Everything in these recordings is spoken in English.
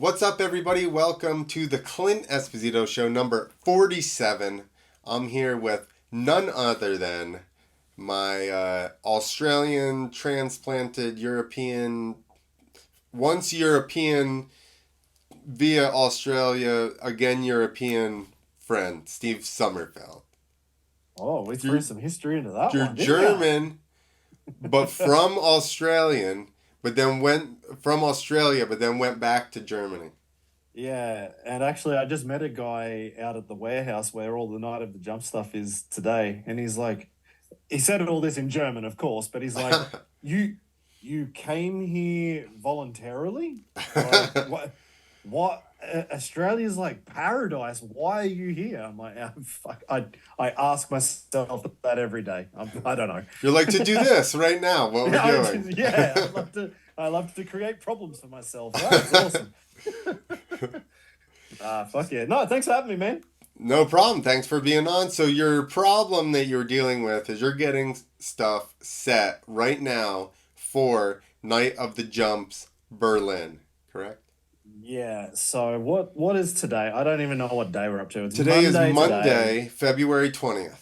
What's up, everybody? Welcome to the Clint Esposito Show number 47. I'm here with none other than my Australian transplanted European, once European via Australia, again European friend, Steve Sommerfeld. Oh, we threw You're, some history into that you're one, didn't ya? German, but from Australian, but then went back to Germany. Yeah, and actually, I just met a guy out at the warehouse where all the Night of the Jump stuff is today, and he said all this in German, of course, but he's like, "You, you came here voluntarily? Like, what? Australia's like paradise. Why are you here?" I'm like, fuck. I ask myself that every day. I don't know. You're like, to do this right now, what we're doing. Yeah, I'd love to. I love to create problems for myself. Right? It's awesome. Fuck yeah. No, thanks for having me, man. No problem. Thanks for being on. So your problem that you're dealing with is you're getting stuff set right now for Night of the Jumps Berlin, correct? Yeah. So what is today? I don't even know what day we're up to. It's Today is Monday today. Monday, February 20th.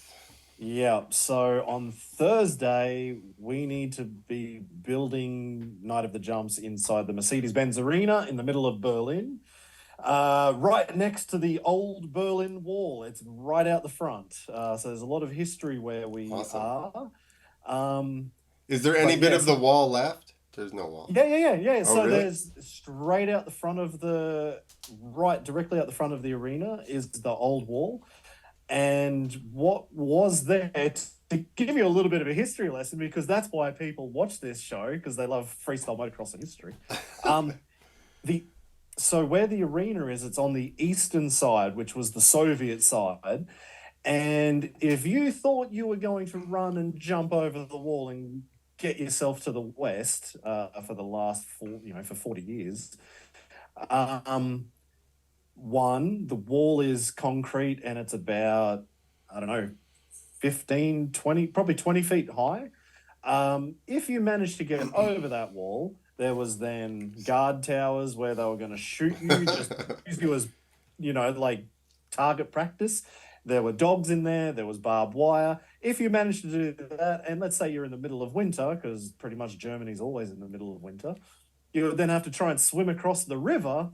Yeah. So on Thursday, we need to be building Night of the Jumps inside the Mercedes-Benz Arena in the middle of Berlin. Right next to the old Berlin Wall. It's right out the front. So there's a lot of history where we Awesome. are. Um, Is there any but bit yeah, of the so wall left? There's no wall. yeah. Oh, So really? there's straight out the front of right directly out the front of the arena is the old wall. And what was there to give you a little bit of a history lesson, because that's why people watch this show, because they love freestyle motocross and history. Um, the so where the arena is, it's on the eastern side, which was the Soviet side. And if you thought you were going to run and jump over the wall and get yourself to the west for the last for 40 years, um, one, the wall is concrete and it's about, I don't know, 15, 20, probably 20 feet high. If you managed to get over that wall, there was then guard towers where they were going to shoot you, just use you as, like target practice. There were dogs in there. There was barbed wire. If you managed to do that, and let's say you're in the middle of winter, because pretty much Germany's always in the middle of winter, you would then have to try and swim across the river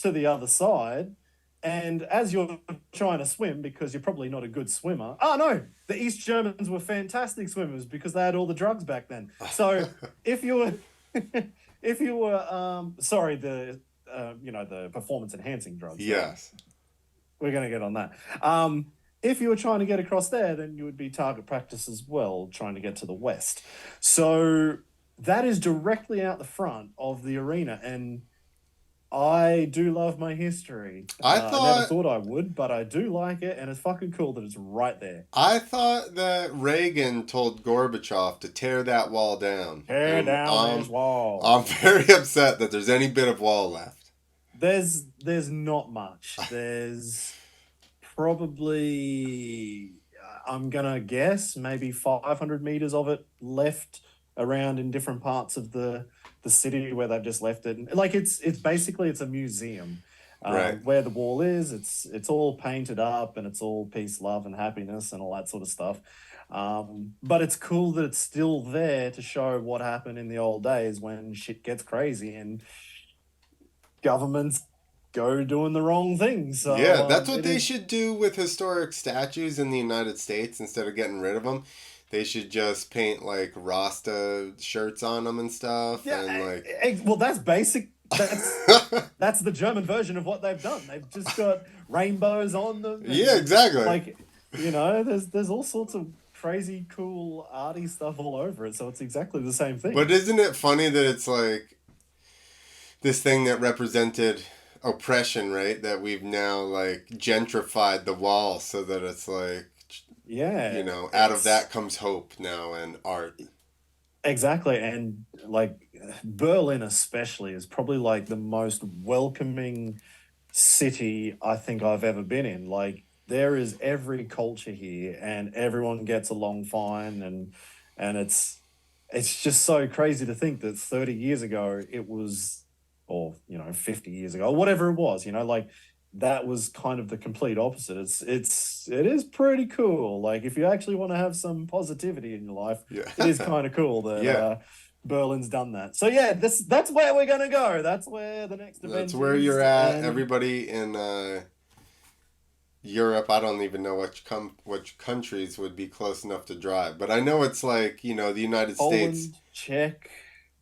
to the other side. And as you're trying to swim, because you're probably not a good swimmer. Oh no, the East Germans were fantastic swimmers because they had all the drugs back then. So if you were, if you were, sorry, the performance enhancing drugs. Yes. We're gonna get on that. If you were trying to get across there, then you would be target practice as well, trying to get to the west. So that is directly out the front of the arena, and I do love my history. I I never thought thought I would, but I do like it, and it's fucking cool that it's right there. I thought that Reagan told Gorbachev to tear that wall down, Tear and down this wall. I'm very upset that there's any bit of wall left. There's not much. There's probably I'm gonna guess maybe 500 meters of it left around in different parts of the city where they've just left it. Like it's basically it's a museum. Right. Where the wall is, it's all painted up and it's all peace, love, and happiness and all that sort of stuff. But it's cool that it's still there to show what happened in the old days when shit gets crazy and governments go doing the wrong thing. Yeah, So that's what it they is should do with historic statues in the United States instead of getting rid of them. They should just paint like Rasta shirts on them and stuff yeah. and like Well, that's basic. That's the German version of what they've done. They've just got rainbows on them, Yeah, and exactly. like there's all sorts of crazy, cool, arty stuff all over it. So it's exactly the same But thing. isn't it funny that it's like this thing that represented oppression, right? That we've now like gentrified the wall so that it's like, Yeah, out of it's that comes hope now and art. exactly, and like Berlin especially is probably like the most welcoming city I think I've ever been in. Like there is every culture here and everyone gets along fine, and it's just so crazy to think that 30 years ago it was or 50 years ago, or whatever it was. Like that was kind of the complete opposite. It is pretty cool. Like if you actually want to have some positivity in your life, Yeah. it is kind of cool that Yeah. Berlin's done that. So yeah, that's where we're gonna go. That's where the next That's event where is. you're at. And Everybody in Europe, I don't even know which countries would be close enough to drive, but I know it's like the United States. Poland, Czech,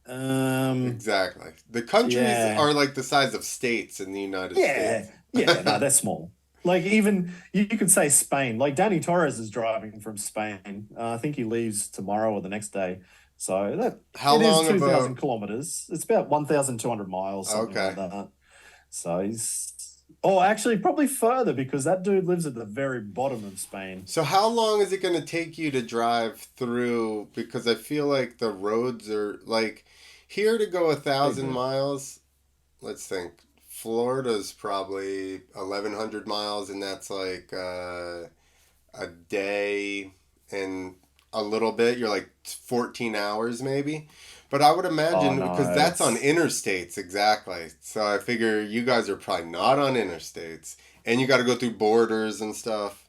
Exactly. The countries yeah, are like the size of states in the United yeah, States. yeah. No, they're small. Like even you could say Spain. Like Danny Torres is driving from Spain. I think he leaves tomorrow or the next day. So that How it is long of 2,000 a kilometers. It's about 1,200 miles, something like okay? that. So he's, oh, actually, probably further because that dude lives at the very bottom of Spain. So how long is it going to take you to drive through? Because I feel like the roads are like here to go a Big thousand dude. miles. Let's think. Florida's probably 1,100 miles, and that's like a day and a little bit. You're like 14 hours maybe. But I would Oh imagine because no, that's on it's interstates exactly. So I figure you guys are probably not on interstates, and you got to go through borders and stuff.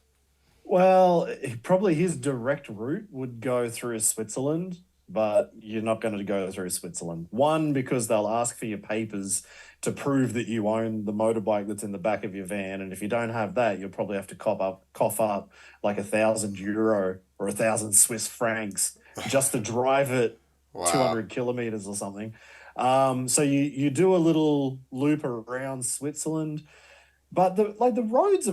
well, probably his direct route would go through Switzerland, but you're not going to go through Switzerland. One, because they'll ask for your papers to prove that you own the motorbike that's in the back of your van, and if you don't have that, you'll probably have to cough up like €1,000 or 1,000 Swiss francs just to drive it Wow. 200 kilometers or something. So you do a little loop around Switzerland, but the roads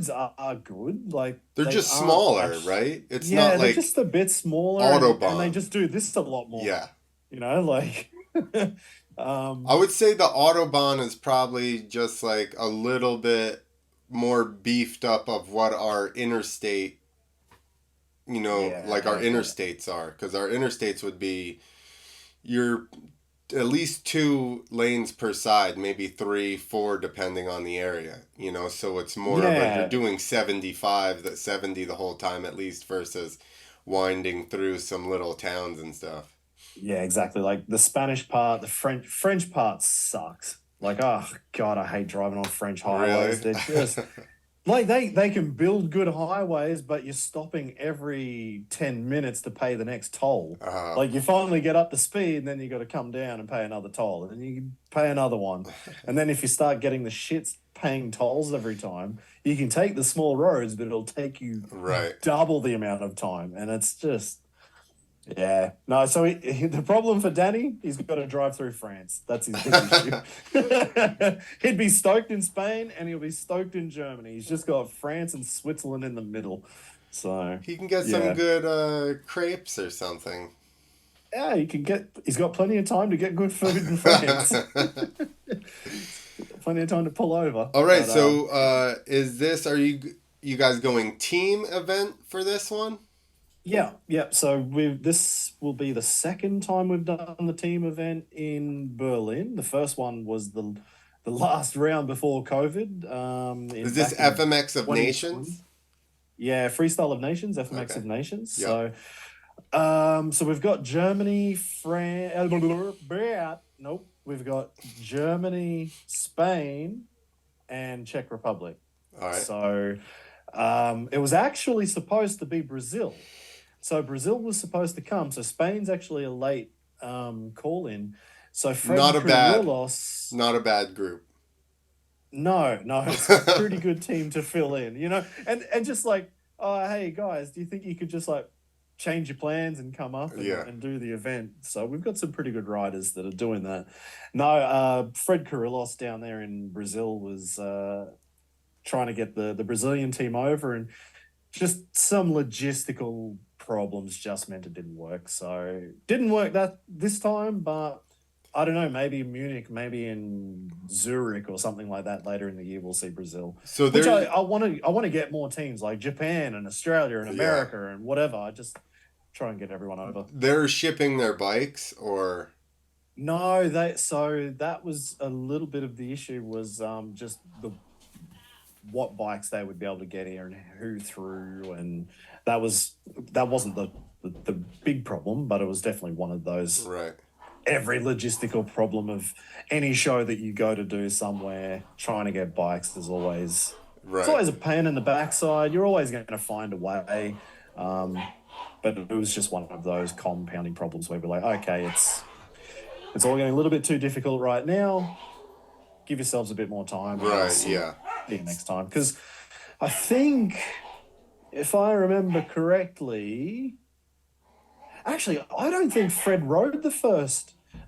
are good. Like They're they just aren't smaller, actually, right? It's not yeah, they're like just a bit smaller, and they Autobahn. just do this a lot more. Yeah. Like I um would say the Autobahn is probably just like a little bit more beefed up of what our interstate, like our yeah, interstates are. Because our interstates would be, you're at least two lanes per side, maybe three, four, depending on the area, so it's more of a, you're yeah, doing 75, that 70 the whole time at least versus winding through some little towns and stuff. yeah, exactly. Like the Spanish part, the French part sucks. Like, oh God, I hate driving on French Really? highways. They're just like they can build good highways, but you're stopping every 10 minutes to pay the next toll. uh, Like you finally get up to speed, and then you got to come down and pay another toll, and then you pay another one. And then if you start getting the shits paying tolls every time, you can take the small roads, but it'll take you right. double the amount of time. And it's just, yeah. No, so the problem for Danny, he's got to drive through France. That's his big issue. He'd be stoked in Spain and he'll be stoked in Germany. He's just got France and Switzerland in the middle. So, He can get some yeah. good crepes or something. Yeah, he's got plenty of time to get good food in France. Plenty of time to pull over. All right, But so are you guys going team event for this one? yeah, yeah. So this will be the second time we've done the team event in Berlin. The first one was the last round before COVID, Is in this back in FMX of 2020. Nations? Yeah, Freestyle of Nations, FMX Okay. of Nations. Yep. So we've got Germany, France. Nope, we've got Germany, Spain, and Czech Republic. All right. So it was actually supposed to be Brazil. So Brazil was supposed to come. So Spain's actually a late call in. So Not Fred a bad, Carrillos, not a bad group. no, no, it's a pretty good team to fill in, and just like, oh, hey guys, do you think you could just like change your plans and come up and, Yeah. and do the event? So we've got some pretty good riders that are doing that. No, Fred Carrillos down there in Brazil was trying to get the Brazilian team over, and just some logistical problems just meant it didn't work. So didn't work that this time, but I don't know, maybe in Munich, maybe in Zurich or something like that later in the year we'll see Brazil. So Which there's I want to get more teams like Japan and Australia and yeah, America and whatever. I just try and get everyone over. they're shipping their bikes or No, they so that was a little bit of the issue was just the what bikes they would be able to get here and who through, and that wasn't the big problem, but it was definitely one of those right. every logistical problem of any show that you go to do somewhere. Trying to get bikes is always it's Right. always a pain in the backside. You're always going to find a way. But it was just one of those compounding problems where we're like, okay, it's all getting a little bit too difficult right now. Give yourselves a bit more time. And Right. see Yeah. you next time. Because I think, if I remember correctly, actually, I don't think Fred rode the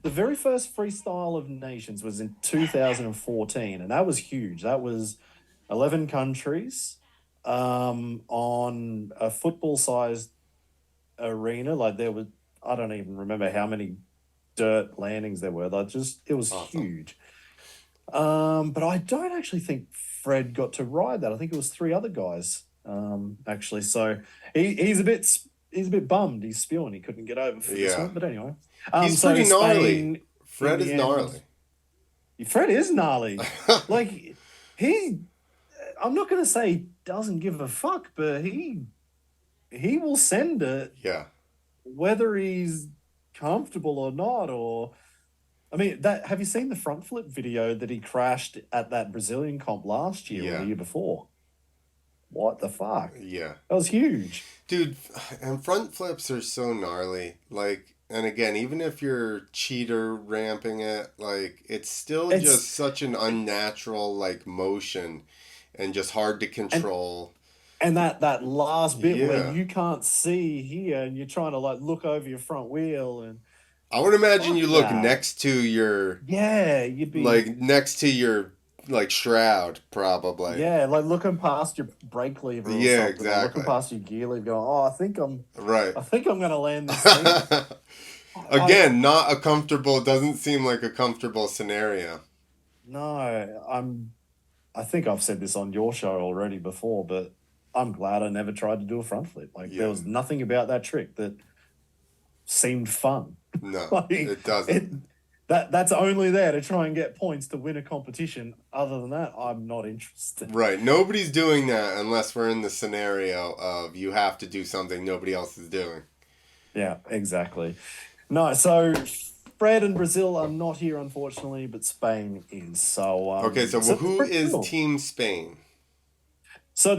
very first Freestyle of Nations was in 2014, and that was huge. That was 11 countries on a football-sized arena. Like there was, I don't even remember how many dirt landings there were. It was Awesome. huge. But I don't actually think Fred got to ride that. I think it was three other guys, actually. So he's a bit bummed. He's spewing. He couldn't get over for this Yeah. one. But anyway, He's so pretty gnarly. Spain in Fred is the gnarly. end. Fred is gnarly. Like I'm not going to say he doesn't give a fuck, but he will send it Yeah. whether he's comfortable or not. Or I mean, have you seen the front flip video that he crashed at that Brazilian comp last year or Yeah. the year before? What the fuck? Yeah. That was huge. Dude, and front flips are so gnarly. Like, and again, even if you're cheater ramping it, like, it's still It's just such an unnatural, like, motion and just hard to control. and that last bit Yeah. where you can't see here and you're trying to like look over your front wheel, and I would imagine you look that. next to your, Yeah, you'd be like, next to your, like, shroud, probably. yeah, like looking past your brake lever or Yeah, something, or exactly. looking past your gear lever, going, "Oh, Right. I think I'm gonna land this thing." Again, not a comfortable, doesn't seem like a comfortable scenario. No, I think I've said this on your show already before, but I'm glad I never tried to do a front flip. Like Yeah. there was nothing about that trick that seemed fun. No, Like, it doesn't. That's only there to try and get points to win a competition. Other than that, I'm not interested. Right. Nobody's doing that unless we're in the scenario of you have to do something nobody else is doing. Yeah, exactly. No, so Fred and Brazil are not here, unfortunately, but Spain is. So Okay, so so who pretty is cool. Team Spain? So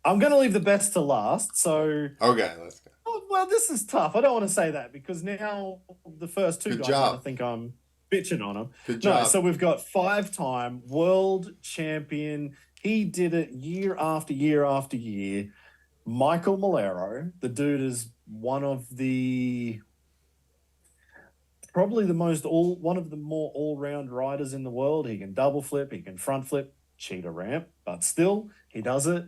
I'm going to leave the best to last. So Okay, let's go. well, this is tough. I don't want to say that because now the first two Good guys job. are going to think I'm bitching on them. Good No, job. so we've got 5-time world champion. He did it year after year after year. Michael Malero. The dude is one of the probably one of the more all-round riders in the world. He can double flip, he can front flip, cheetah ramp, but still he does it.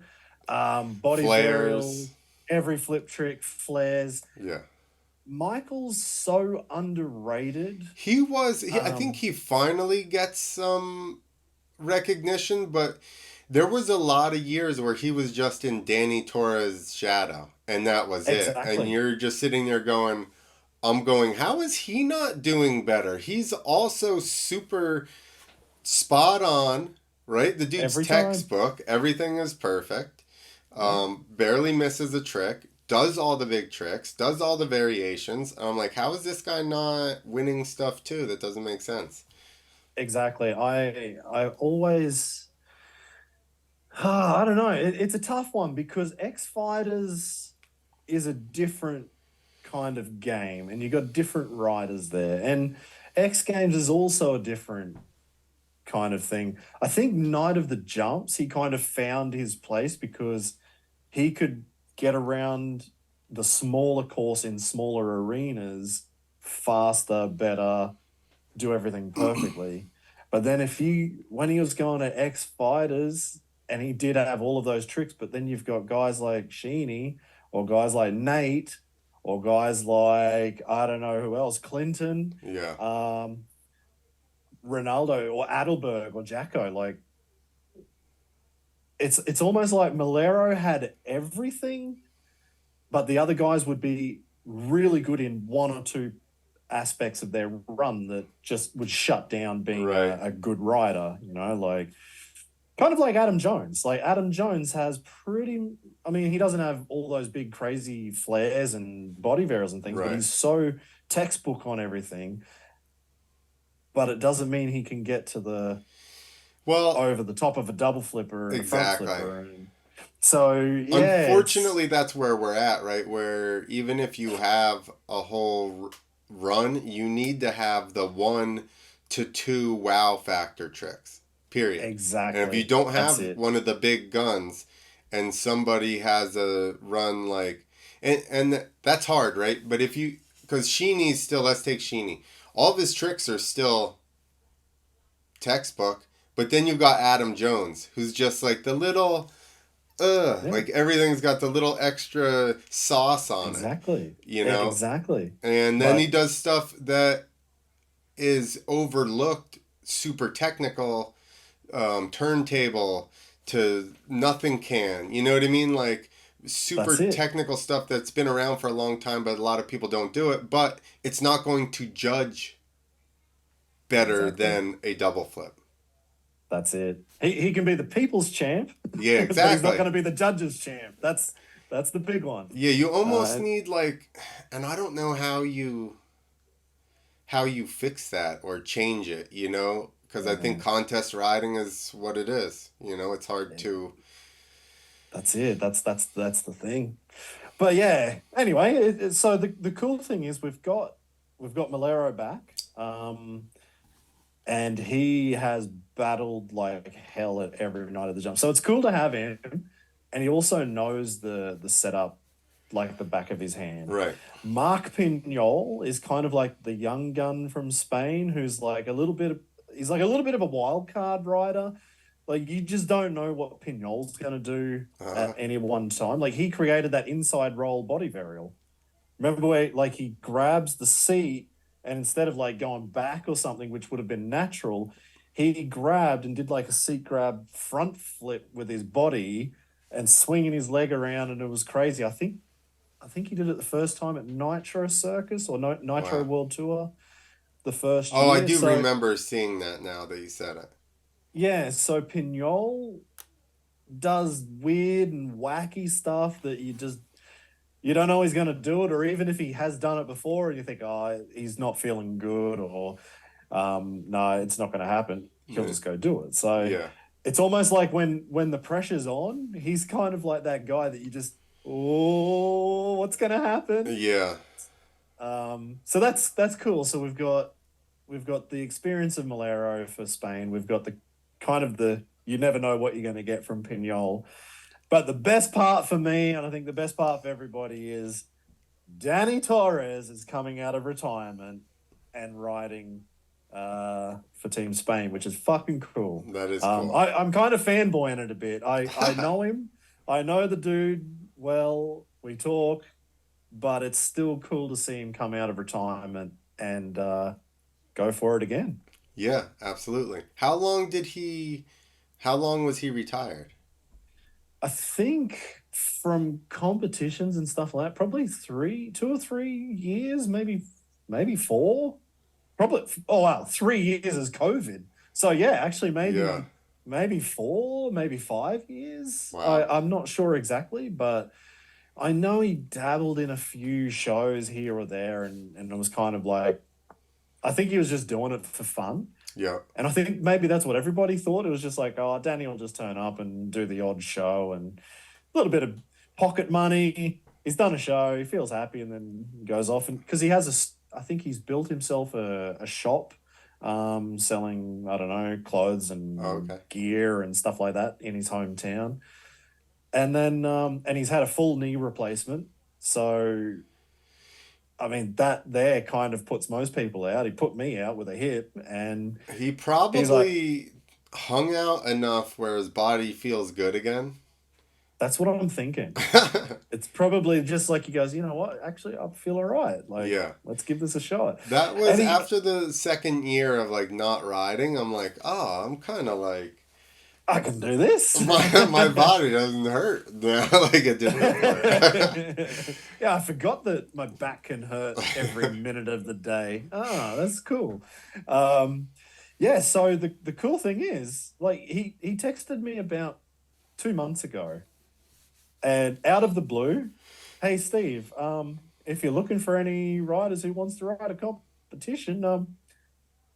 Body varial, Flares. every flip trick, flares. Yeah. Michael's so underrated. I think he finally gets some recognition, but there was a lot of years where he was just in Danny Torres' shadow, and that was it. Exactly. And you're just sitting there going, how is he not doing better? He's also super spot on, right? The dude's Every time. textbook. Everything is perfect. Barely misses a trick. Does all the big tricks. Does all the variations. And I'm like, how is this guy not winning stuff too? That doesn't make sense. Exactly. I always I don't know. It's a tough one because X Fighters is a different kind of game, and you got different riders there, and X Games is also a different kind of thing. I think Night of the Jumps, he kind of found his place because he could get around the smaller course in smaller arenas faster, better, do everything perfectly. But then when he was going to X Fighters, and he did have all of those tricks, but then you've got guys like Sheeny or guys like Nate or guys like, I don't know who else, Clinton, Yeah. Ronaldo or Adelberg or Jacko. Like, it's almost like Malero had everything, but the other guys would be really good in one or two aspects of their run that just would shut down being Right. a good rider, like kind of like Adam Jones. Like Adam Jones has he doesn't have all those big crazy flares and body varials and things, Right. but he's so textbook on everything, but it doesn't mean he can get to the Well, over the top of a double flipper and a front exactly. flipper. And so, yeah, it's Unfortunately, that's where we're at, right? Where even if you have a whole run, you need to have the 1 to 2 wow factor tricks, period. And if you exactly, don't that's have it. one of the big guns and somebody has a run like, and that's hard, right? But if you, because Sheeny's still, let's take Sheeny. All of his tricks are still textbook, but then you've got Adam Jones, who's just like the little Yeah, like everything's got the little extra sauce on it, exactly. you know? Exactly. And then he But does stuff that is overlooked, super technical, turntable to nothing can. You know what I mean? Like super that's it. technical stuff that's been around for a long time, but a lot of people don't do it. But it's not going to judge better Exactly. than a double flip. That's it. He can be the people's champ, Yeah, but he's not exactly. going to be the judge's champ. That's the big one. Yeah, you almost And need like, and I don't know how you fix that or change it, because I think yeah, contest riding is what it is. It's hard yeah, to. that's it. That's the thing. But yeah. Anyway, so the cool thing is we've got Malero back. And he has battled like hell at every night of the jump. So it's cool to have him, and he also knows the setup like the back of his hand. Right. Mark Pignol is kind of like the young gun from Spain, who's like he's like a little bit of a wild card rider. Like you just don't know what Pignol's gonna do Uh, at any one time. Like he created that inside roll body varial. Remember where like he grabs the seat and instead of like going back or something, which would have been natural, he grabbed and did like a seat grab front flip with his body and swinging his leg around, and it was crazy. I think he did it the first time at Nitro Circus or Nitro wow. World Tour the first Oh, I year. do So remember seeing that now that you said it. yeah, so Pignol does weird and wacky stuff that you don't know he's going to do it, or even if he has done it before, and you think, oh, he's not feeling good, or no, it's not going to happen. He'll Yeah. just go do it. So Yeah. it's almost like when the pressure's on, he's kind of like that guy that you just, oh, what's going to happen? Yeah. So that's cool. So we've got the experience of Malero for Spain. We've got the kind of the you never know what you're going to get from Pignol. But the best part for me, and I think the best part for everybody, is Danny Torres is coming out of retirement and riding for Team Spain, which is fucking cool. That is cool. I'm kind of fanboying it a bit. I know him. I know the dude well. We talk, but it's still cool to see him come out of retirement and go for it again. Yeah, absolutely. How long was he retired? I think from competitions and stuff like that, probably 2 or 3 years, maybe four. Probably oh wow, 3 years is COVID. So yeah, actually Yeah. maybe four, maybe 5 years. Wow. I'm not sure exactly, but I know he dabbled in a few shows here or there, and it was kind of like I think he was just doing it for fun. Yeah. And I think maybe that's what everybody thought. It was just like, oh, Danny will just turn up and do the odd show and a little bit of pocket money. He's done a show, he feels happy, and then goes off. And because he has I think he's built himself a shop selling, I don't know, clothes Oh, and okay. gear and stuff like that in his hometown. And then, and he's had a full knee replacement. So, I mean, that there kind of puts most people out. He put me out with a hip, and He he's like, probably hung out enough where his body feels good again. that's what I'm thinking. It's probably just like he goes, you know what? Actually, I feel all right. Like, Yeah. let's give this a shot. That was And he, after the second year of like not riding. I'm like, oh, I'm kind of like I can do this. my body doesn't hurt now like it did before. Yeah, I forgot that my back can hurt every minute of the day. Ah, that's cool. Um, yeah, so the cool thing is, like, he texted me about 2 months ago, and out of the blue, hey Steve, if you're looking for any riders who wants to ride a competition,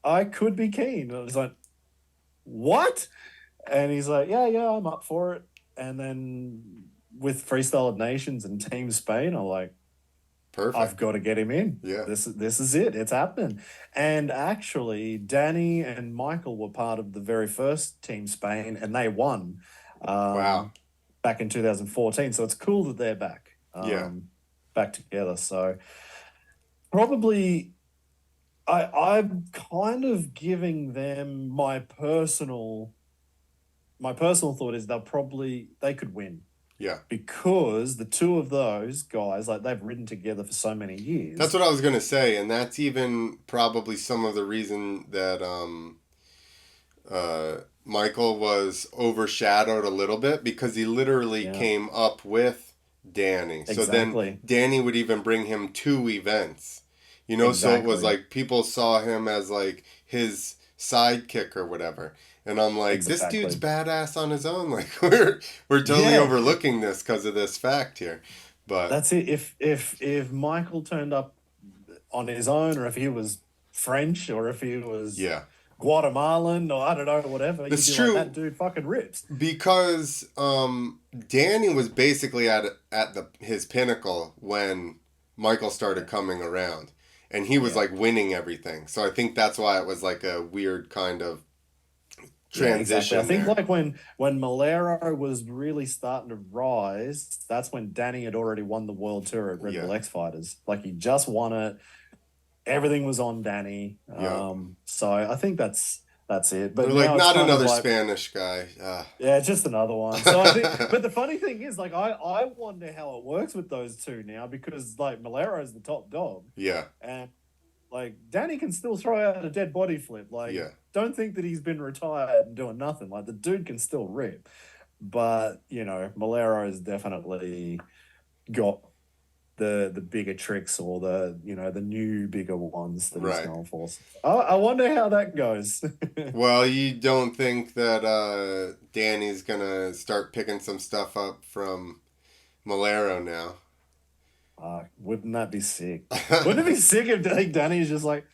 I could be keen. And I was like, what? And he's like, yeah, I'm up for it. And then with Freestyle of Nations and Team Spain, I'm like, I've Perfect. got to get him in. Yeah. This is it. It's happening. And actually, Danny and Michael were part of the very first Team Spain, and they won Wow. back in 2014. So it's cool that they're back, Yeah. back together. So probably I'm kind of giving them my personal thought is they could win Yeah. because the two of those guys, like they've ridden together for so many That's years. what I was gonna say, and that's even probably some of the reason that Michael was overshadowed a little bit because he literally Yeah, came up with Danny. So then exactly. Danny would even bring him to events. So it was Exactly. like people saw him as like his sidekick or whatever. And I'm like, this dude's Exactly. badass on his own. Like we're totally Yeah, overlooking this because of this fact here. But that's it. If Michael turned up on his own, or if he was French, or if he was yeah. Guatemalan, or I don't know, whatever, you'd That's be like, that true. dude fucking rips. Because Danny was basically at his pinnacle when Michael started Yeah. coming around, and he was Yeah. like winning everything. So I think that's why it was like a weird kind of Yeah, exactly. I transition think there. like when Malero was really starting to rise, that's when Danny had already won the world tour at Red Yeah, Bull X Fighters. Like he just won it. Everything was on Danny. yeah. So I think that's it. They're But like now it's not kind of another like, Spanish guy. yeah, it's just another one. So I think, but the funny thing is, like, I wonder how it works with those two now because like Malero is the top dog, Yeah, and like Danny can still throw out a dead body flip. Like, yeah. don't think that he's been retired and doing nothing. Like the dude can still rip, but Malero has definitely got the bigger tricks or the new bigger ones that he's Right. known for. So I wonder how that goes. Well, you don't think that Danny's gonna start picking some stuff up from Malero now? Wouldn't that be sick? Wouldn't it be sick if like Danny's just like,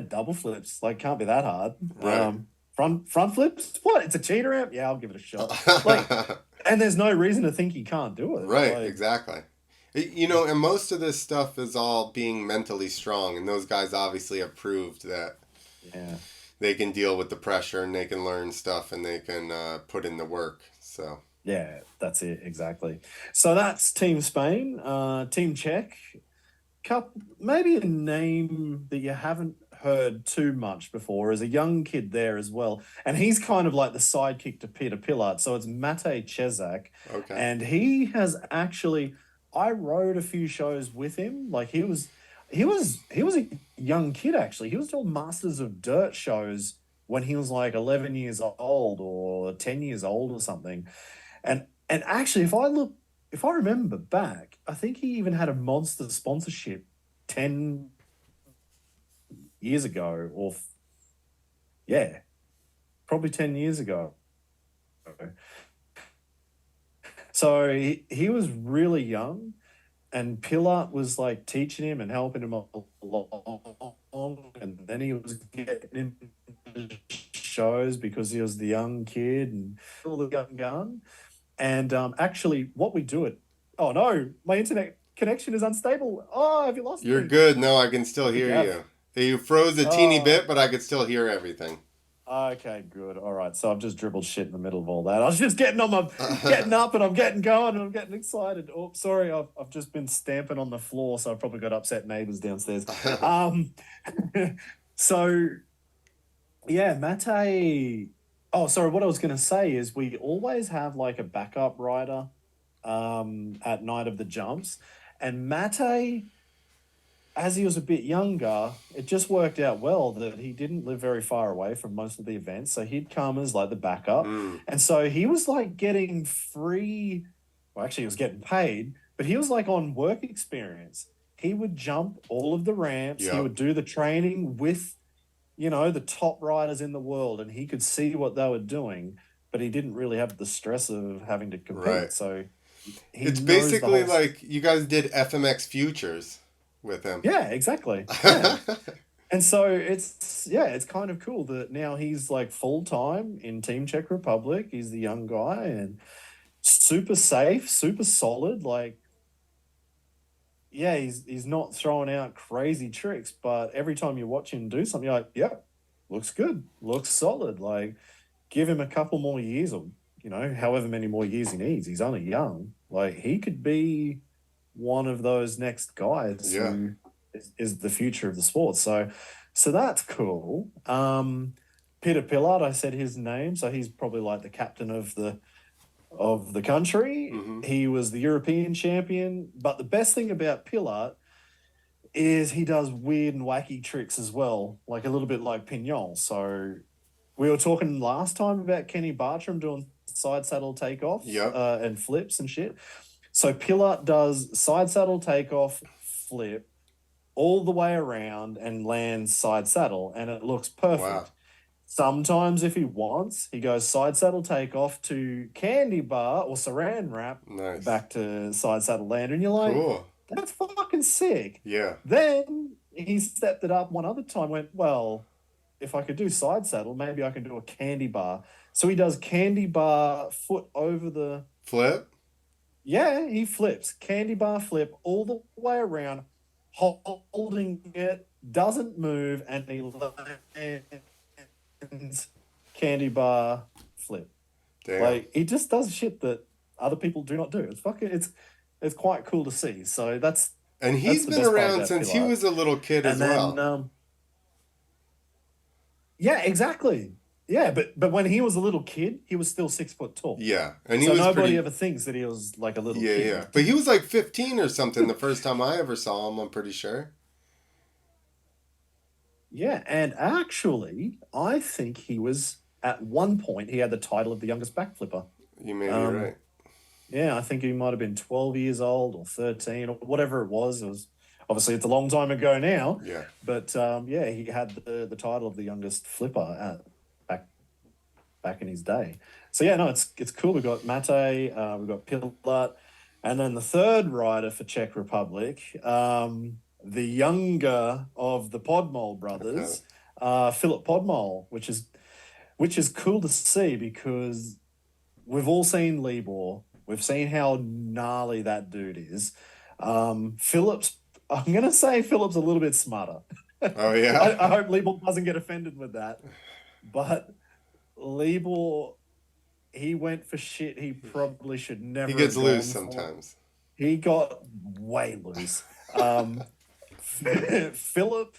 double flips? Like, can't be that hard. Right. Front flips? What? It's a cheater amp? Yeah, I'll give it a shot. Like, and there's no reason to think he can't do it. Right, Like, exactly. And most of this stuff is all being mentally strong, and those guys obviously have proved that yeah, they can deal with the pressure and they can learn stuff and they can put in the work. So, yeah, that's it exactly. So that's Team Spain. Team Czech. Cup, maybe a name that you haven't heard too much before is a young kid there as well. And he's kind of like the sidekick to Peter Pillard. So it's Mate Chesak. okay. And he has actually I rode a few shows with him. Like he was a young kid actually. He was doing Masters of Dirt shows when he was like 11 years old or 10 years old or something. And actually, if I remember back, I think he even had a Monster sponsorship 10 years ago, yeah, probably 10 years ago. So he was really young, and Pilat was like teaching him and helping him along, and then he was getting into shows because he was the young kid and all the young gun. And actually, what we do it. Oh no, my internet connection is unstable. Oh, have you lost You're me? good. No, I can still I think hear you have. you. You froze a teeny Oh, bit, but I could still hear everything. okay, good. All right. So I've just dribbled shit in the middle of all that. I was just getting up and I'm getting going and I'm getting excited. Oh, sorry. I've just been stamping on the floor. So I've probably got upset neighbors downstairs. Um, so yeah, Mate. Oh, sorry. What I was going to say is we always have like a backup rider at night of the jumps. And Mate, as he was a bit younger, it just worked out well that he didn't live very far away from most of the events. So he'd come as like the backup. Mm, And so he was like getting free, well, actually, he was getting paid, but he was like on work experience. He would jump all of the ramps, he yep. would do the training with, the top riders in the world, and he could see what they were doing, but he didn't really have the stress of having to Right. compete. So he It's knows the basically whole. like you guys did FMX Futures. with him. Yeah, exactly. Yeah. And so it's kind of cool that now he's like full time in Team Czech Republic. He's the young guy and super safe, super solid. Like, yeah, he's not throwing out crazy tricks, but every time you watch him do something, you're like, yep, looks good, looks solid. Like, give him a couple more years, or however many more years he needs. He's only young. Like, he could be one of those next guys Yeah. who is the future of the sport. So that's cool. Peter Pillard, I said his name, so he's probably like the captain of the country. Mm-hmm. He was the European champion, but the best thing about Pillard is he does weird and wacky tricks as well, like a little bit like Pignol. So we were talking last time about Kenny Bartram doing side saddle takeoffs Yep. And flips and shit. So Pillard does side saddle takeoff, flip all the way around and lands side saddle, and it looks perfect. Wow. Sometimes, if he wants, he goes side saddle takeoff to candy bar or saran wrap, Nice. back to side saddle land, and you're like, Cool. that's fucking sick. Yeah. Then he stepped it up one other time, went, well, if I could do side saddle, maybe I can do a candy bar. So he does candy bar foot over the Flip? Yeah, he flips. Candy bar flip all the way around, holding it, doesn't move, and he lands candy bar flip. Damn. Like, he just does shit that other people do not do. It's quite cool to see. So that's And he's the been best part around about since he Pilar. was a little kid as And well. then, yeah, exactly. Yeah, but when he was a little kid, he was still 6 foot tall. Yeah. And he So was nobody pretty... ever thinks that he was like a little Yeah, kid. yeah. But he was like 15 or something the first time I ever saw him, I'm pretty sure. Yeah, and actually, I think he was, at one point, he had the title of the youngest backflipper. You may be right. Yeah, I think he might have been 12 years old or 13 or whatever it was. It was obviously, it's a long time ago now. Yeah. But yeah, he had the title of the youngest flipper back in his day. So yeah, no, it's cool. We've got Mate, we've got Pilat, and then the third rider for Czech Republic, the younger of the Podmol brothers, Philip Podmol, which is cool to see because we've all seen Libor. We've seen how gnarly that dude is. Philip's, I'm going to say Philip's a little bit smarter. Oh, yeah? I hope Libor doesn't get offended with that. But Libor, he went for shit he probably should never He gets have loose gone for. sometimes. He got way loose. Philip's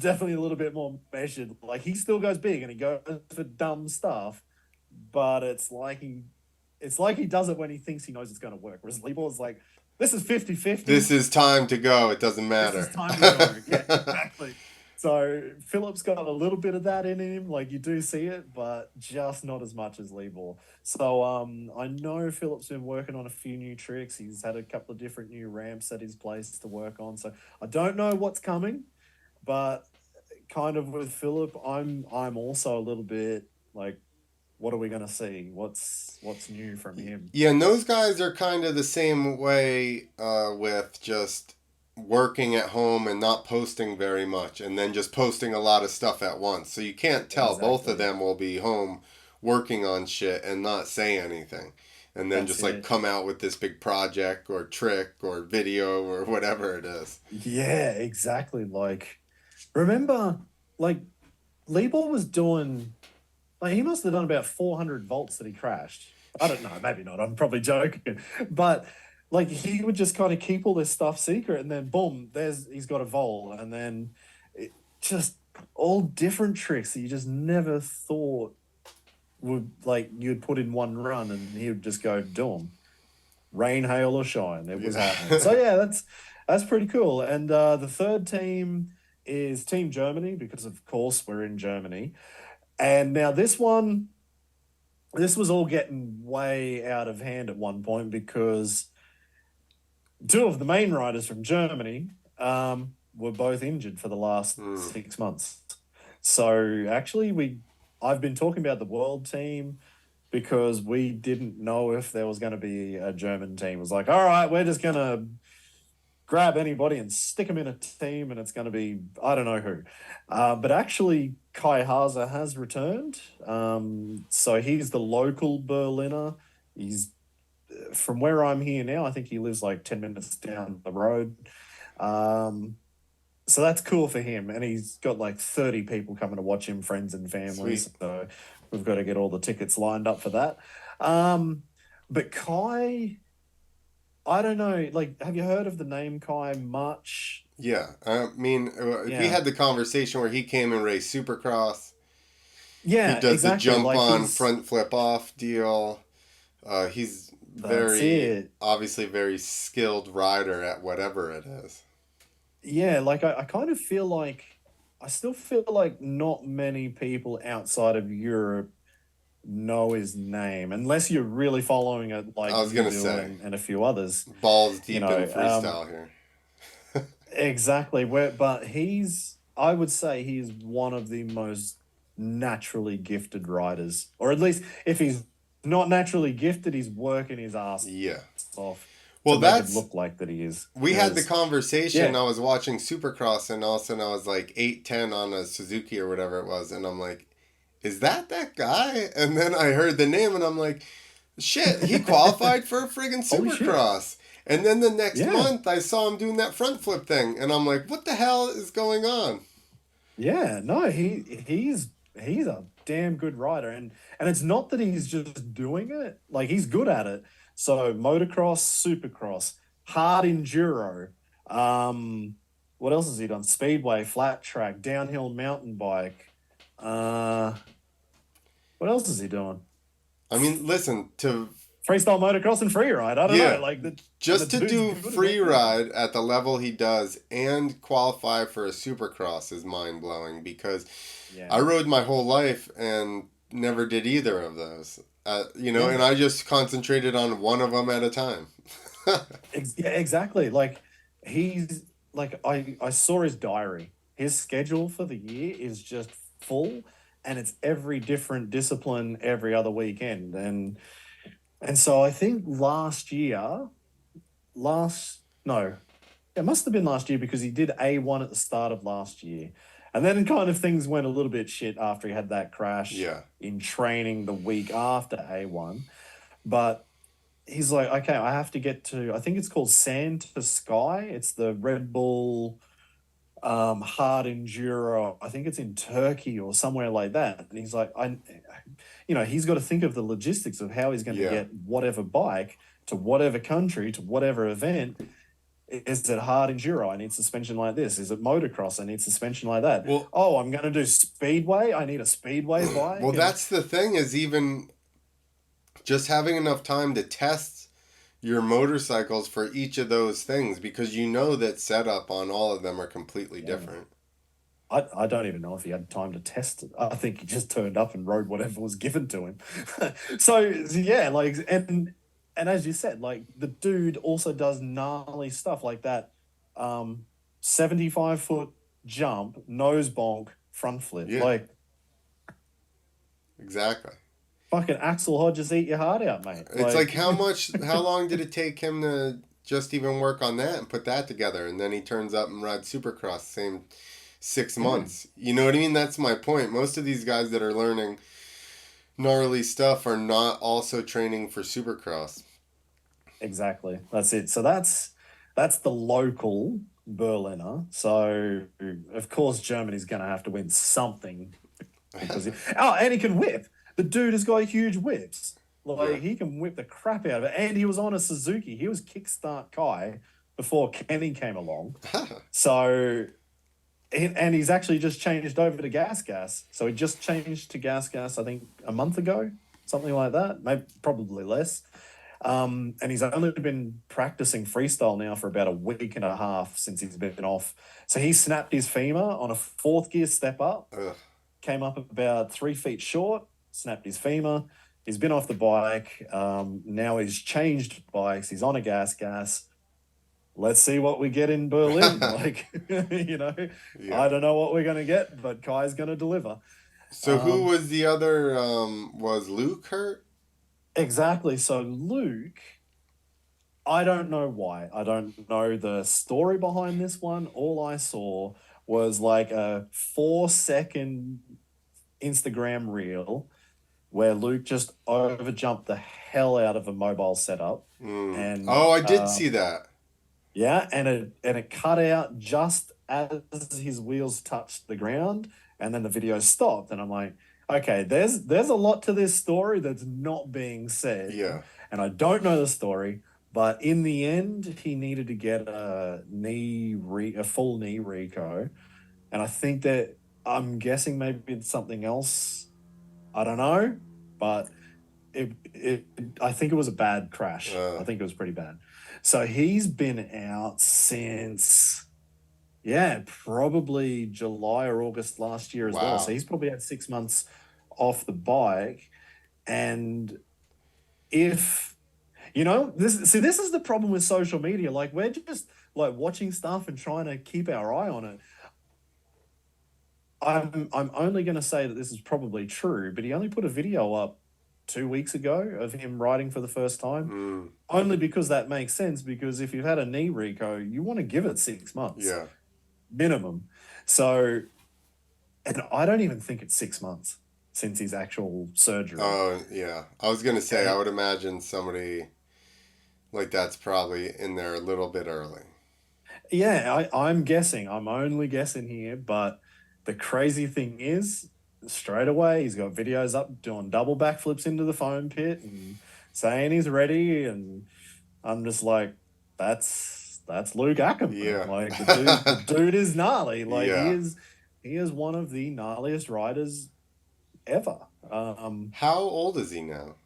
definitely a little bit more measured. Like, he still goes big and he goes for dumb stuff, but it's like he does it when he thinks he knows it's going to work. Whereas Libor's like, this is 50-50. This is time to go. It doesn't matter. This is time to go. Yeah, exactly. So Philip's got a little bit of that in him. Like, you do see it, but just not as much as Libor. So I know Philip's been working on a few new tricks. He's had a couple of different new ramps at his place to work on. So I don't know what's coming, but kind of with Philip, I'm also a little bit like, what are we going to see? What's new from him? Yeah, and those guys are kind of the same way with just working at home and not posting very much and then just posting a lot of stuff at once. So you can't tell. Exactly. Both of them will be home working on shit and not say anything. And then just like come out with this big project or trick or video or whatever it is. Yeah, exactly. Like, remember, like, Libor was doing, like, he must have done about 400 volts that he crashed. I don't know, maybe not. I'm probably joking. But, like, he would just kind of keep all this stuff secret, and then boom, he's got a vol, and then just all different tricks that you just never thought would, like, you'd put in one run, and he would just go do them. Rain, hail, or shine, it was happening. So yeah, that's pretty cool. And the third team is Team Germany, because of course we're in Germany. And now this was all getting way out of hand at one point because two of the main riders from Germany were both injured for the last 6 months. So actually, I've been talking about the world team because we didn't know if there was going to be a German team. It was like, all right, we're just going to grab anybody and stick them in a team, and it's going to be I don't know who. But actually, Kai Haza has returned. So he's the local Berliner. He's from where I'm here now. I think he lives like 10 minutes down the road. Um, so that's cool for him, and he's got like 30 people coming to watch him, friends and family. Sweet. So we've got to get all the tickets lined up for that. Um, but Kai, I don't know. Like, have you heard of the name Kai much? Yeah, I mean, we Yeah. had the conversation where he came and raced Supercross. He Yeah, does the exactly. jump Like on, he's front flip off deal. He's That's very, it. obviously, very skilled rider at whatever it is. Yeah, like I kind of feel like I still feel like not many people outside of Europe know his name, unless you're really following it like I was you gonna do say, and a few others, balls you deep in know. freestyle here. Exactly where, but I would say he's one of the most naturally gifted riders, or at least if he's not naturally gifted, he's working his ass Yeah. off to Well, make it that's look like that he is. we had the Because conversation. yeah, I was watching Supercross, and all of a sudden I was like 8-10 on a Suzuki or whatever it was, and I'm like, "Is that guy?" And then I heard the name, and I'm like, "Shit, he qualified for a friggin' holy shit, Supercross." And then the next yeah. month, I saw him doing that front flip thing, and I'm like, "What the hell is going on?" Yeah, no, he's a damn good rider, and it's not that he's just doing it; like he's good at it. So motocross, supercross, hard enduro. Um, what else has he done? Speedway, flat track, downhill mountain bike. Uh, what else is he doing? I mean, listen to Freestyle motocross and free ride. I don't know, yeah, like the just to dude's do good at free everything. ride at the level he does and qualify for a Supercross is mind blowing because I Yeah, rode my whole life and never did either of those. And yeah. I just concentrated on one of them at a time. Yeah, exactly. Like he's like I saw his diary. His schedule for the year is just full, and it's every different discipline every other weekend. And so I think last no, it must have been last year because he did A1 at the start of last year. And then kind of things went a little bit shit after he had that crash Yeah. in training the week after A1. But he's like, okay, I have to get to, I think it's called Sand to Sky. It's the Red Bull hard enduro. I think it's in Turkey or somewhere like that. And he's like, he's got to think of the logistics of how he's going to Yeah. get whatever bike to whatever country to whatever event. Is it hard enduro? I need suspension like this. Is it motocross? I need suspension like that. Well, Oh, I'm going to do speedway. I need a speedway well, bike. And that's the thing is even just having enough time to test your motorcycles for each of those things because you know that setup on all of them are completely yeah, different. I don't even know if he had time to test it. I think he just turned up and rode whatever was given to him. So yeah, like and as you said, like the dude also does gnarly stuff like that. 75-foot jump, nose bonk, front flip. Yeah, Like exactly. fucking Axel Hodges eat your heart out, mate. It's like Like how long did it take him to just even work on that and put that together? And then he turns up and rides Supercross same six yeah, months. You know what I mean? That's my point. Most of these guys that are learning gnarly stuff are not also training for Supercross. exactly. That's it. So that's the local Berliner. So of course Germany's gonna have to win something because and he can whip. The dude has got huge whips. Yeah. Like he can whip the crap out of it. And he was on a Suzuki. He was kickstart Kai before Kenny came along. So and he's actually just changed over to gas. So he just changed to gas. I think a month ago, something like that. Maybe probably less. And he's only been practicing freestyle now for about a week and a half since he's been off. So he snapped his femur on a fourth gear step up, Ugh. came up about 3 feet short, snapped his femur. He's been off the bike. Now he's changed bikes. He's on a gas. Let's see what we get in Berlin. Like, Yeah. I don't know what we're going to get, but Kai's going to deliver. So who Um, was the other? Was Luke hurt? exactly. So Luke, I don't know why. I don't know the story behind this one. All I saw was like a 4 second Instagram reel where Luke just overjumped the hell out of a mobile setup, Mm. and Oh, I did see that. yeah, and it cut out just as his wheels touched the ground, and then the video stopped, and I'm like, okay, there's a lot to this story that's not being said, Yeah. and I don't know the story, but in the end, he needed to get a full knee reco, and I think that I'm guessing maybe it's something else. I don't know, but I think it was a bad crash. I Uh, think it was pretty bad. So he's been out since, yeah, probably July or August last year as well. So wow. he's probably had 6 months off the bike. And if, this is the problem with social media. Like we're just like watching stuff and trying to keep our eye on it. I'm only going to say that this is probably true, but he only put a video up 2 weeks ago of him riding for the first time. Mm. Only because that makes sense. Because if you've had a knee reco, you want to give it 6 months Yeah. minimum. So, and I don't even think it's 6 months since his actual surgery. Oh, yeah. I was gonna say I And would imagine somebody like that's probably in there a little bit early. yeah, I'm guessing. I'm only guessing here, but the crazy thing is, straight away he's got videos up doing double backflips into the foam pit and saying he's ready, and I'm just like, that's Luke Ackerman. Yeah. Like the dude is gnarly. Like he Yeah. is he is one of the gnarliest riders ever. How old is he now?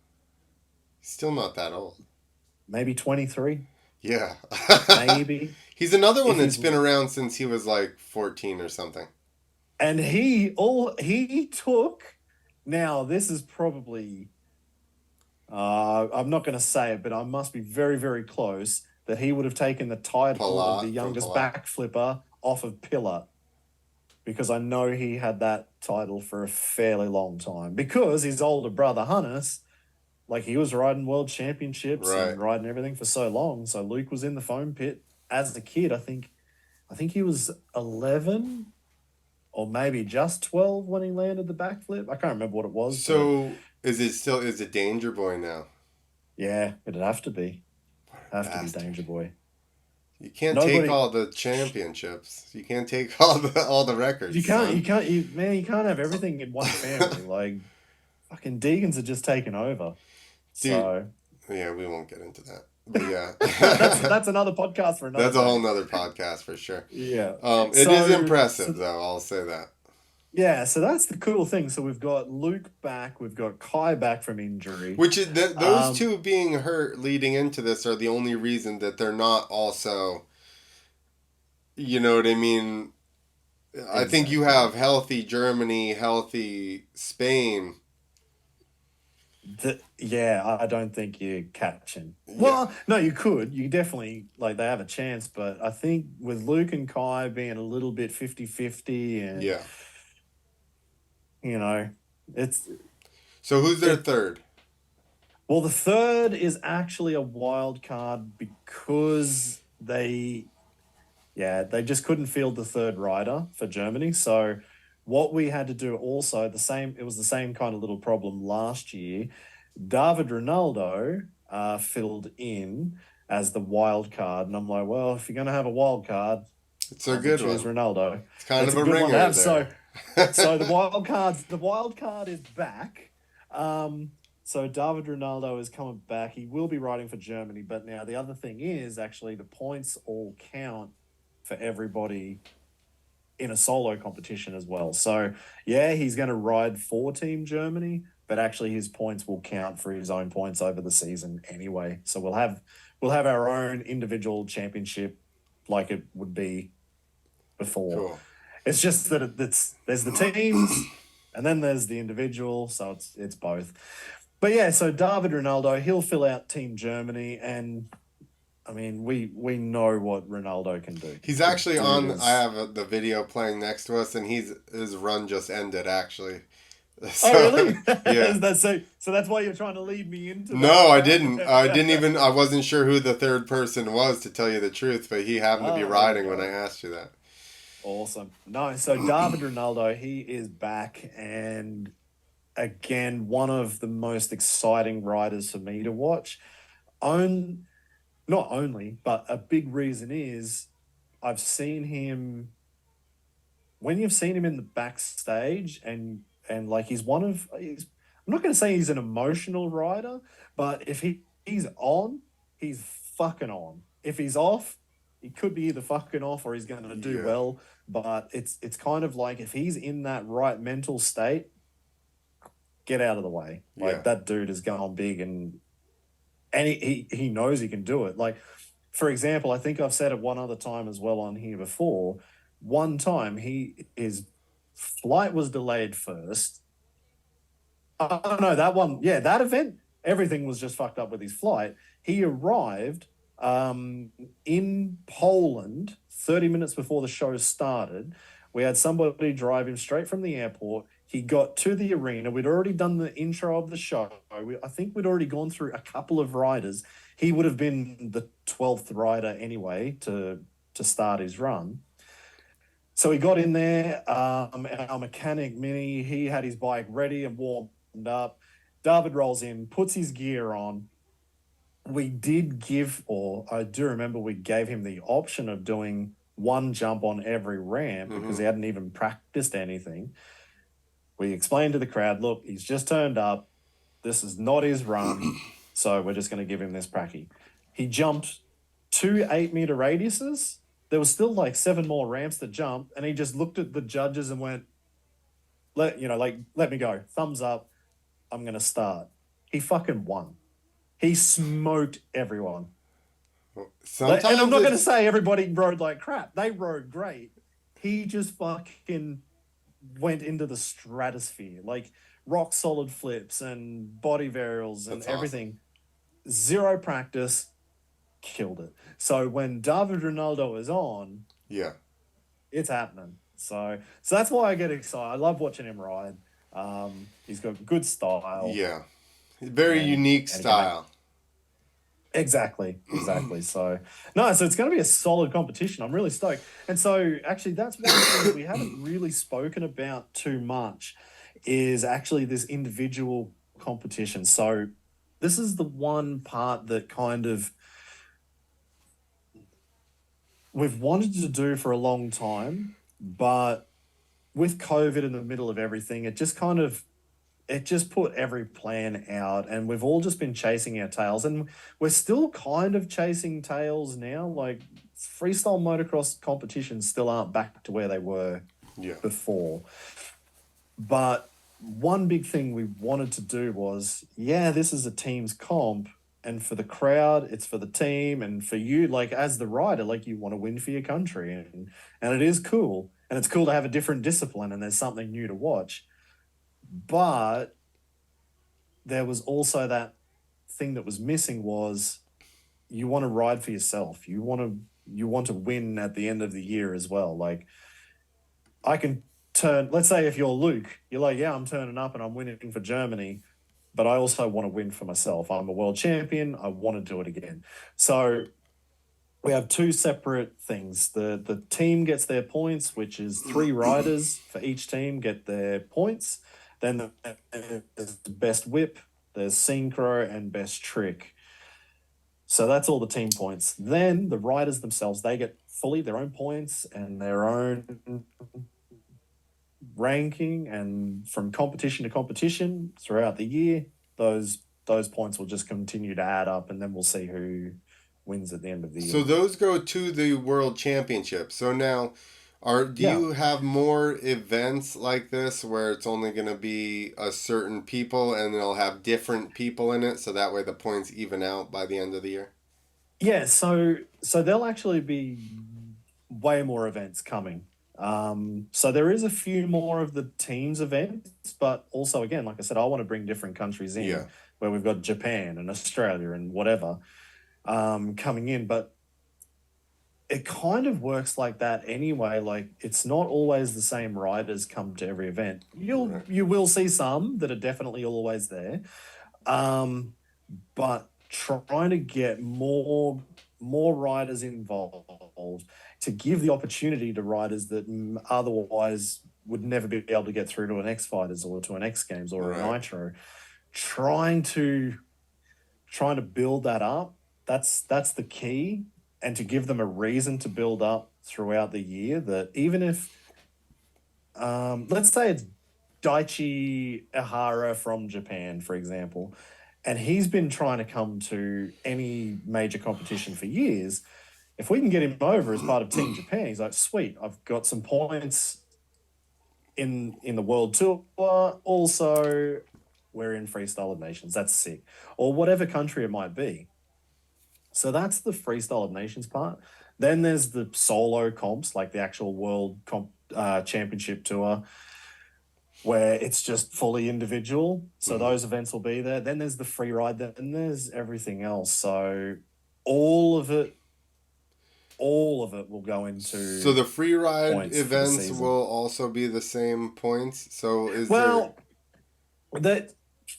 He's still not that old. Maybe 23, Yeah. maybe He's another one if that's he's been around since he was like 14 or something. and he took. Now this is probably, I'm not going to say it, but I must be very, very close that he would have taken the title of the Palat from youngest Palat. backflipper off of Pillar, because I know he had that title for a fairly long time because his older brother Hannes, like he was riding world championships Right. and riding everything for so long. So Luke was in the foam pit as a kid. I think he was 11 or maybe just 12 when he landed the backflip. I can't remember what it was, but So is it Danger Boy now? yeah, it'd have to be. Have to be Bastard. Danger Boy. You can't take Nobody all the championships. You can't take all the records, son. you can't have everything in one family. Like fucking Deegans are just taking over. Dude, So yeah, we won't get into that. But that's yeah. that's another podcast for another That's a whole day. nother podcast for sure. Yeah. It is So impressive though, I'll say that. yeah, so that's the cool thing. So we've got Luke back, we've got Kai back from injury. Which is those Um, two being hurt leading into this are the only reason that they're not also, you know what I mean? I think you exactly. have healthy Germany, healthy Spain. Yeah, I don't think you catch him. Yeah. Well, no, you could. You definitely, like, they have a chance, but I think with Luke and Kai being a little bit 50-50, and, Yeah. you know, it's So who's their it third? well, the third is actually a wild card because they just couldn't field the third rider for Germany. So what we had to do also, it was the same kind of little problem last year. David Ronaldo filled in as the wild card. And I'm like, well, if you're going to have a wild card, It's a might as well good choose one. Ronaldo. It's kind It's of a a good one to ringer have. So, there. so the wild card is back. So David Ronaldo is coming back. He will be riding for Germany. But now the other thing is actually the points all count for everybody in a solo competition as well. So yeah, he's going to ride for Team Germany, but actually his points will count for his own points over the season anyway. So we'll have our own individual championship like it would be before. Cool. It's just that there's the teams and then there's the individual, so it's both. But yeah, so David Ronaldo, he'll fill out Team Germany, and I mean we know what Ronaldo can do. He's The actually dude on. I is have the video playing next to us, and his run just ended actually. Oh, So really? yeah. Is that so? So that's why you're trying to lead me into No, I that didn't. I didn't crowd? even. I wasn't sure who the third person was, to tell you the truth. But he happened to be Oh, there we riding when I go. asked you that. Awesome. No, so David Ronaldo, he is back, and again, one of the most exciting riders for me to watch. Own Not only, but a big reason is I've seen him when you've seen him in the backstage, and like I'm not going to say he's an emotional rider, but if he's on, he's fucking on. If he's off, he could be either fucking off or he's going to do Yeah, well. But it's kind of like if he's in that right mental state, get out of the way. yeah. Like that dude is going big, and he knows he can do it. Like, for example, I think I've said it one other time as well on here before. One time his flight was delayed first. Oh no, that one, yeah, that event, everything was just fucked up with his flight. He arrived in Poland 30 minutes before the show started. We had somebody drive him straight from the airport. He got to the arena. We'd already done the intro of the show. I think we'd already gone through a couple of riders. He would have been the 12th rider anyway to start his run. So he got in there. Our mechanic, Minnie, he had his bike ready and warmed up. David rolls in, puts his gear on. We did give, or I do remember we gave him the option of doing one jump on every ramp because Mm-hmm. he hadn't even practiced anything. We explained to the crowd, look, he's just turned up. This is not his run. So we're just going to give him this pracky. He jumped 2 8 meter radiuses. There was still like 7 more ramps to jump. And he just looked at the judges and went, let me go. Thumbs up. I'm going to start. He fucking won. He smoked everyone. And I'm Sometimes not going to it's say everybody rode like crap. They rode great. He just fucking went into the stratosphere, like rock solid flips and body varials and that's awesome. everything. Zero practice, killed it. So when David Ronaldo is on, Yeah, it's happening. So that's why I get excited. I love watching him ride. He's got good style, yeah. Very unique and again, style. exactly. So no, so it's going to be a solid competition. I'm really stoked. And so actually, that's one thing that we haven't really spoken about too much is actually this individual competition. So this is the one part that kind of we've wanted to do for a long time, but with COVID in the middle of everything, it just put every plan out, and we've all just been chasing our tails, and we're still kind of chasing tails now. Like freestyle motocross competitions still aren't back to where they were Yeah. before. But one big thing we wanted to do was, yeah, this is a team's comp. And for the crowd, it's for the team, and for you, like as the rider, like you want to win for your country, and it is cool, and it's cool to have a different discipline, and there's something new to watch. But there was also that thing that was missing was you want to ride for yourself. You want to win at the end of the year as well. Like I can let's say if you're Luke, you're like, yeah, I'm turning up and I'm winning for Germany, but I also want to win for myself. I'm a world champion. I want to do it again. So we have two separate things. The team gets their points, which is 3 riders for each team get their points. Then there's the best whip, there's synchro, and best trick. So that's all the team points. Then the riders themselves, they get fully their own points and their own ranking. And from competition to competition throughout the year, those points will just continue to add up, and then we'll see who wins at the end of the So year. those go to the World Championship. So now, do Yeah. you have more events like this where it's only going to be a certain people and they'll have different people in it, so that way the points even out by the end of the year? Yeah, so there'll actually be way more events coming. So there is a few more of the teams events, but also again, like I said, I want to bring different countries Yeah. in where we've got Japan and Australia and whatever coming in. But it kind of works like that anyway. Like it's not always the same riders come to every event. Right. You will see some that are definitely always there. But trying to get more riders involved to give the opportunity to riders that otherwise would never be able to get through to an X Fighters or to an X Games or a Right. Nitro. Trying to build that up. That's the key, and to give them a reason to build up throughout the year. That even if, let's say it's Daichi Ehara from Japan, for example, and he's been trying to come to any major competition for years. If we can get him over as part of Team Japan, he's like, sweet, I've got some points in the World Tour. Also, we're in Freestyle of Nations. That's sick. Or whatever country it might be. So that's the Freestyle of Nations part. Then there's the solo comps, like the actual World Championship Tour, where it's just fully individual. So those events will be there. Then there's the free ride, then there's everything else. So all of it, will go into So the free ride points for the events season. will also be the same points. So is there? Well, that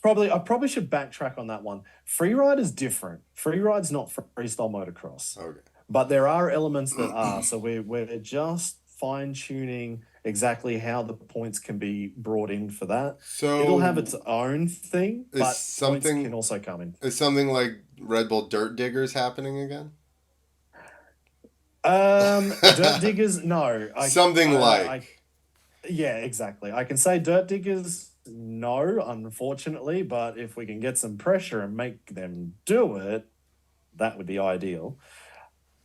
I probably should backtrack on that one. Free ride is different. Free ride's not freestyle motocross, Okay. but there are elements that are. So we're just fine tuning exactly how the points can be brought in for that. It'll have its So own thing, is but points can something also come in. is something like Red Bull Dirt Diggers happening again? Dirt diggers, no. Something I like. Yeah, exactly. I can say dirt diggers, no, unfortunately, but if we can get some pressure and make them do it, that would be ideal.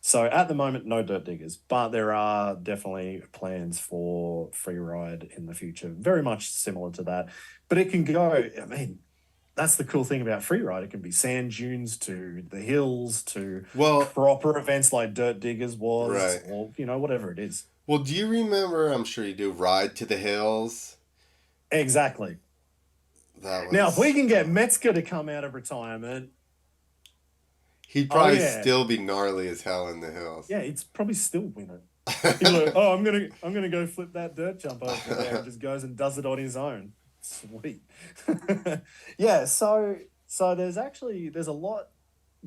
So at the moment, no dirt diggers, but there are definitely plans for free ride in the future, very much similar to that. But it can go, I mean, that's the cool thing about free ride. It can be sand dunes to the hills to Well, proper events like dirt diggers was, right. or, whatever it is. Well, do you remember? I'm sure you do. Ride to the Hills. Exactly. That Now, if we was. can get Metzger to come out of retirement, He'd oh probably yeah, still be gnarly as hell in the hills. yeah, it's probably still winning. He's like, oh, I'm gonna go flip that dirt jump over there, and just goes and does it on his own. Sweet. Yeah, so there's a lot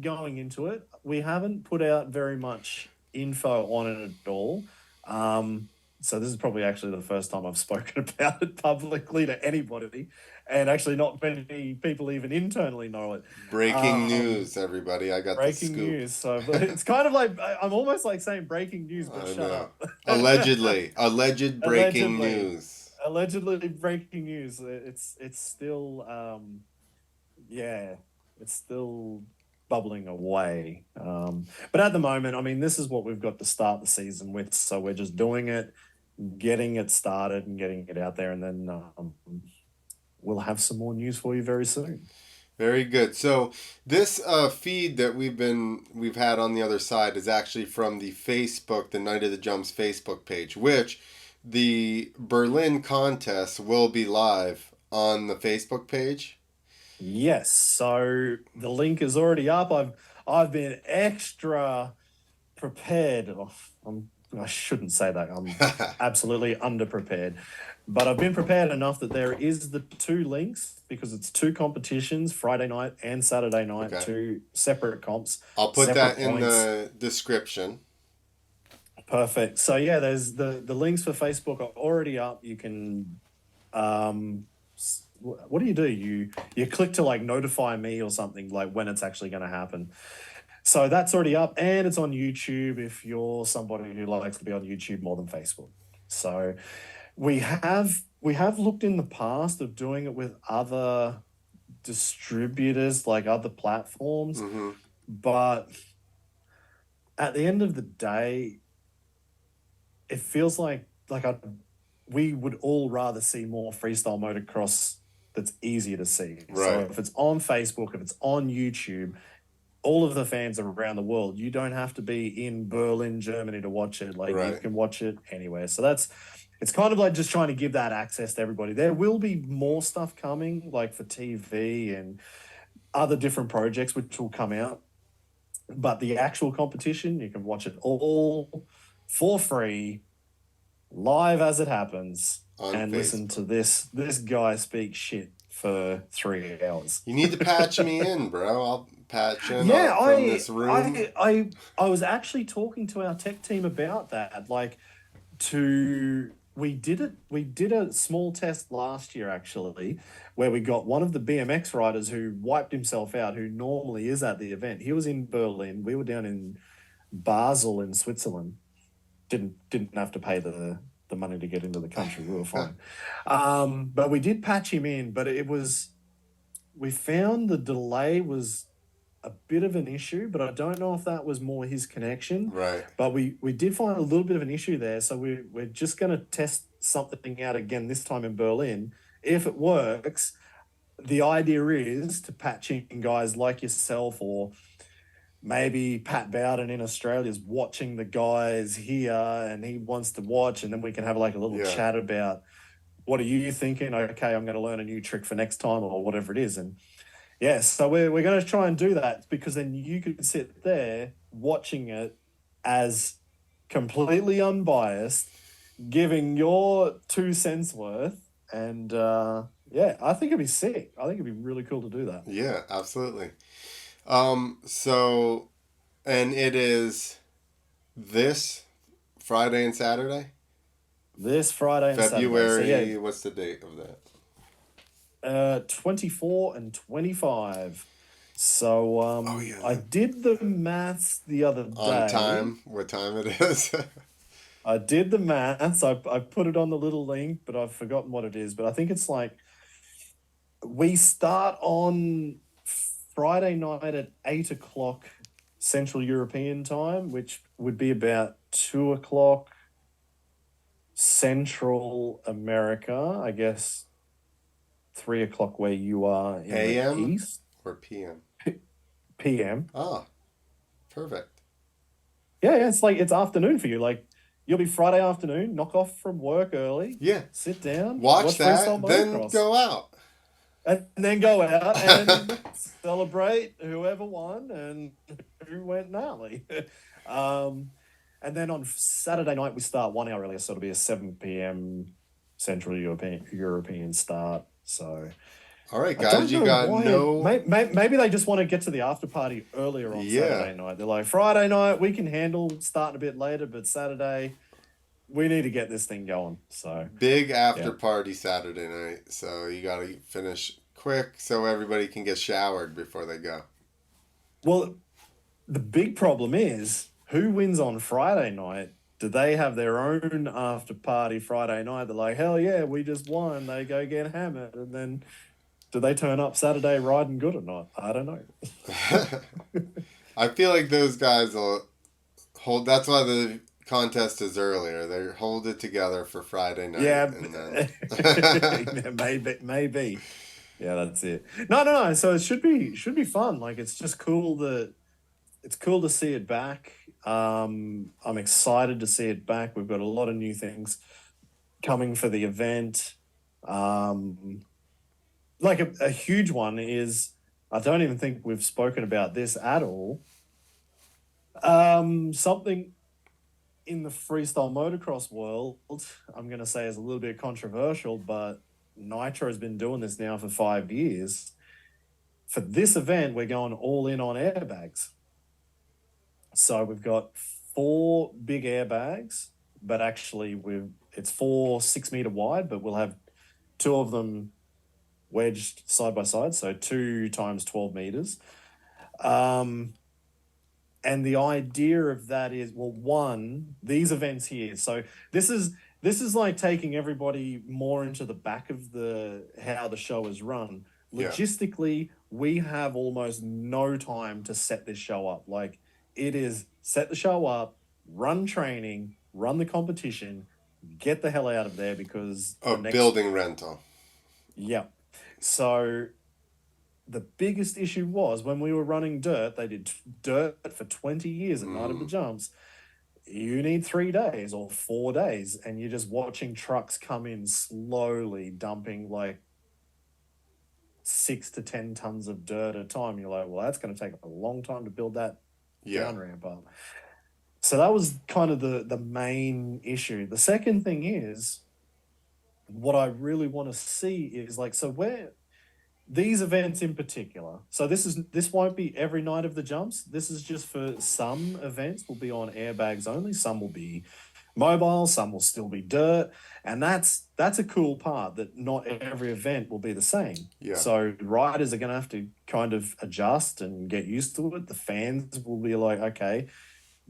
going into it. We haven't put out very much info on it at all. So this is probably actually the first time I've spoken about it publicly to anybody, and actually not many people even internally know it. Breaking Um, news, everybody! I got the Breaking scoop. news. So but it's kind of like I'm almost like saying breaking news, but I shut know. up. Alleged breaking Allegedly, news. allegedly breaking news. It's still yeah, it's still bubbling away. But at the moment, I mean, this is what we've got to start the season with. So we're just doing it, getting it started, and getting it out there, and then we'll have some more news for you very soon. Very good. So this feed that we've had on the other side is actually from the Facebook, the Night of the Jumps Facebook page, which the Berlin contest will be live on the Facebook page. Yes. So the link is already up. I've been extra prepared. Oh, I shouldn't say that. I'm absolutely underprepared. But I've been prepared enough that there is the two links because it's two competitions, Friday night and Saturday night, Okay. two separate comps, I'll put separate that in points. the description. Perfect. So yeah, there's the links for Facebook are already up. You can what do? You click to like notify me or something like when it's actually going to happen. So that's already up and it's on YouTube if you're somebody who likes to be on YouTube more than Facebook. So we have looked in the past of doing it with other distributors like other platforms, Mm-hmm. but at the end of the day, it feels like we would all rather see more freestyle motocross that's easier to see. So Right. if it's on Facebook, if it's on YouTube, all of the fans around the world, you don't have to be in Berlin, Germany to watch it. Like you Right. can watch it anywhere. So it's kind of like just trying to give that access to everybody. There will be more stuff coming, like for TV and other different projects which will come out. But the actual competition, you can watch it all for free, live as it happens, On and listen Facebook. to this guy speak shit for 3 hours. You need to patch me in, bro. I'll patch in Yeah, from this room. I was actually talking to our tech team about that. Like, to we did a small test last year actually, where we got one of the BMX riders who wiped himself out, who normally is at the event. He was in Berlin. We were down in Basel in Switzerland. Didn't have to pay the money to get into the country. We were fine. But we did patch him in, but it was we found the delay was a bit of an issue, but I don't know if that was more his connection. Right. But we did find a little bit of an issue there, so we're just going to test something out again this time in Berlin. If it works, the idea is to patch in guys like yourself, or maybe Pat Bowden in Australia is watching the guys here and he wants to watch, and then we can have like a little Yeah. chat about what are you thinking? Okay, I'm going to learn a new trick for next time or whatever it is. And yeah, so we're going to try and do that, because then you could sit there watching it as completely unbiased, giving your 2 cents worth. And yeah, I think it'd be sick. I think it'd be really cool to do that. Yeah, absolutely. So, and it is this Friday and Saturday? This Friday and Saturday. So yeah, February, what's the date of that? 24 and 25. So Oh, yeah. I did the maths the other On day. time? What time it is? I did the maths. I put it on the little link, but I've forgotten what it is. But I think it's like we start on Friday night at 8 o'clock Central European time, which would be about 2 o'clock Central America, I guess 3 o'clock where you are in the AM East. or PM? PM. Ah, perfect. Yeah, it's like it's afternoon for you. Like, you'll be Friday afternoon, knock off from work early, Yeah. sit down, Watch watch freestyle that, then motocross, go out. and then go out and celebrate whoever won and who went gnarly. um, and then on Saturday night we start 1 hour earlier, so it'll be a 7 p.m. Central European start. So All right, I guys, don't you know got why. no. Maybe they just want to get to the after party earlier on Yeah. Saturday night. They're like, Friday night we can handle starting a bit later, but Saturday we need to get this thing going. So Big after yeah. party Saturday night, so you got to finish quick so everybody can get showered before they go. Well, the big problem is who wins on Friday night? Do they have their own after party Friday night? They're like, hell yeah, we just won. They go get hammered, and then do they turn up Saturday riding good or not? I don't know. I feel like those guys will hold. That's why the contest is earlier. They hold it together for Friday night, Yeah, and then. maybe. Yeah, that's it. No. So it should be fun. Like, it's just cool it's cool to see it back. I'm excited to see it back. We've got a lot of new things coming for the event. Like a huge one is, I don't even think we've spoken about this at all. Something in the freestyle motocross world, I'm going to say is a little bit controversial, but Nitro has been doing this now for 5 years. For this event, we're going all in on airbags. So we've got 4 big airbags, but actually it's 4 6 meter wide, but we'll have 2 of them wedged side by side, so 2 times 12 meters. And the idea of that is, well, one, these events here. So this is like taking everybody more into the back of how the show is run. Yeah. Logistically, we have almost no time to set this show up. Like, it is set the show up, run training, run the competition, get the hell out of there, because Building rental. Yeah. So the biggest issue was when we were running dirt, they did dirt for 20 years at Night of the Jumps. You need 3 days or 4 days, and you're just watching trucks come in slowly, dumping like 6 to 10 tons of dirt at a time. You're like, well, that's going to take a long time to build that Yeah. down ramp up. So that was kind of the main issue. The second thing is what I really want to see is like, so where these events in particular, so this won't be every night of the jumps. This is just for some events will be on airbags only, some will be mobile, some will still be dirt, and that's a cool part, that not every event will be the same. Yeah. So riders are going to have to kind of adjust and get used to it. The fans will be like, okay,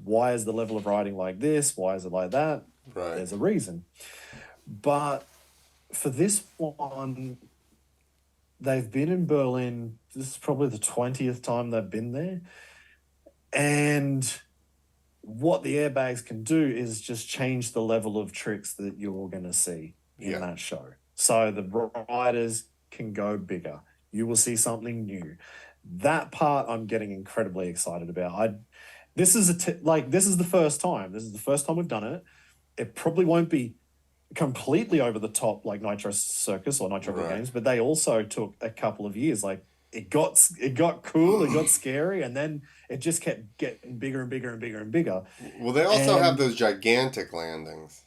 why is the level of riding like this? Why is it like that? Right. There's a reason. But for this one, they've been in Berlin. This is probably the 20th time they've been there. And what the airbags can do is just change the level of tricks that you're going to see in that show. So the riders can go bigger. You will see something new. That part I'm getting incredibly excited about. This is this is the first time. This is the first time we've done it. It probably won't be completely over the top like Nitro Circus or Nitro Right. Games, but they also took a couple of years. Like it got cool, it got scary, and then it just kept getting bigger and bigger and bigger and bigger. Well, they also have those gigantic landings.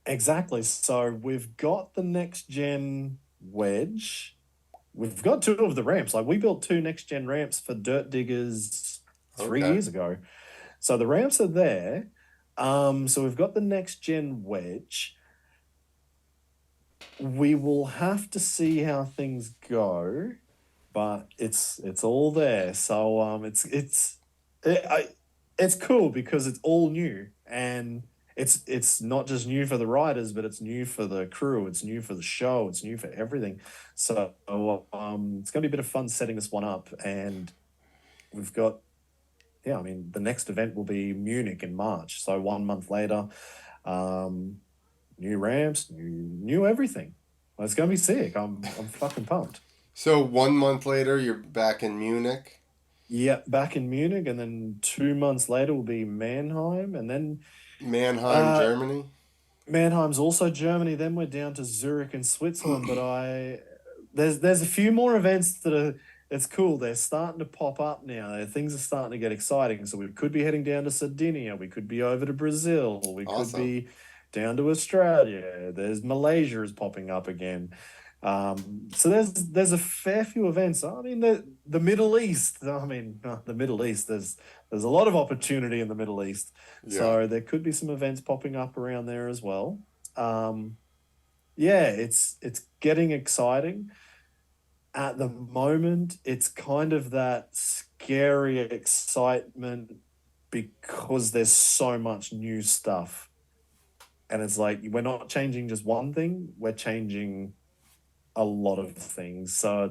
Exactly. So we've got the next gen wedge. We've got two of the ramps. Like we built two next gen ramps for Dirt Diggers 3 years ago. So the ramps are there. So we've got the next gen wedge. We will have to see how things go, but it's all there. So it's cool because it's all new, and it's not just new for the riders, but it's new for the crew, it's new for the show, it's new for everything. So it's gonna be a bit of fun setting this one up, and we've got I mean the next event will be Munich in March, so 1 month later. New ramps, new everything. It's gonna be sick. I'm fucking pumped. So 1 month later, you're back in Munich. Yeah, back in Munich, and then 2 months later will be Mannheim, and then Mannheim, Germany. Mannheim's also Germany. Then we're down to Zurich in Switzerland. But there's a few more events that are. It's cool. They're starting to pop up now. Things are starting to get exciting. So we could be heading down to Sardinia. We could be over to Brazil. We could be down to Australia. There's Malaysia is popping up again. So there's a fair few events. I mean, the Middle East. I mean, the Middle East. There's a lot of opportunity in the Middle East. Yeah. So there could be some events popping up around there as well. Yeah, it's getting exciting. At the moment, it's kind of that scary excitement because there's so much new stuff. And it's like, we're not changing just one thing, we're changing a lot of things. So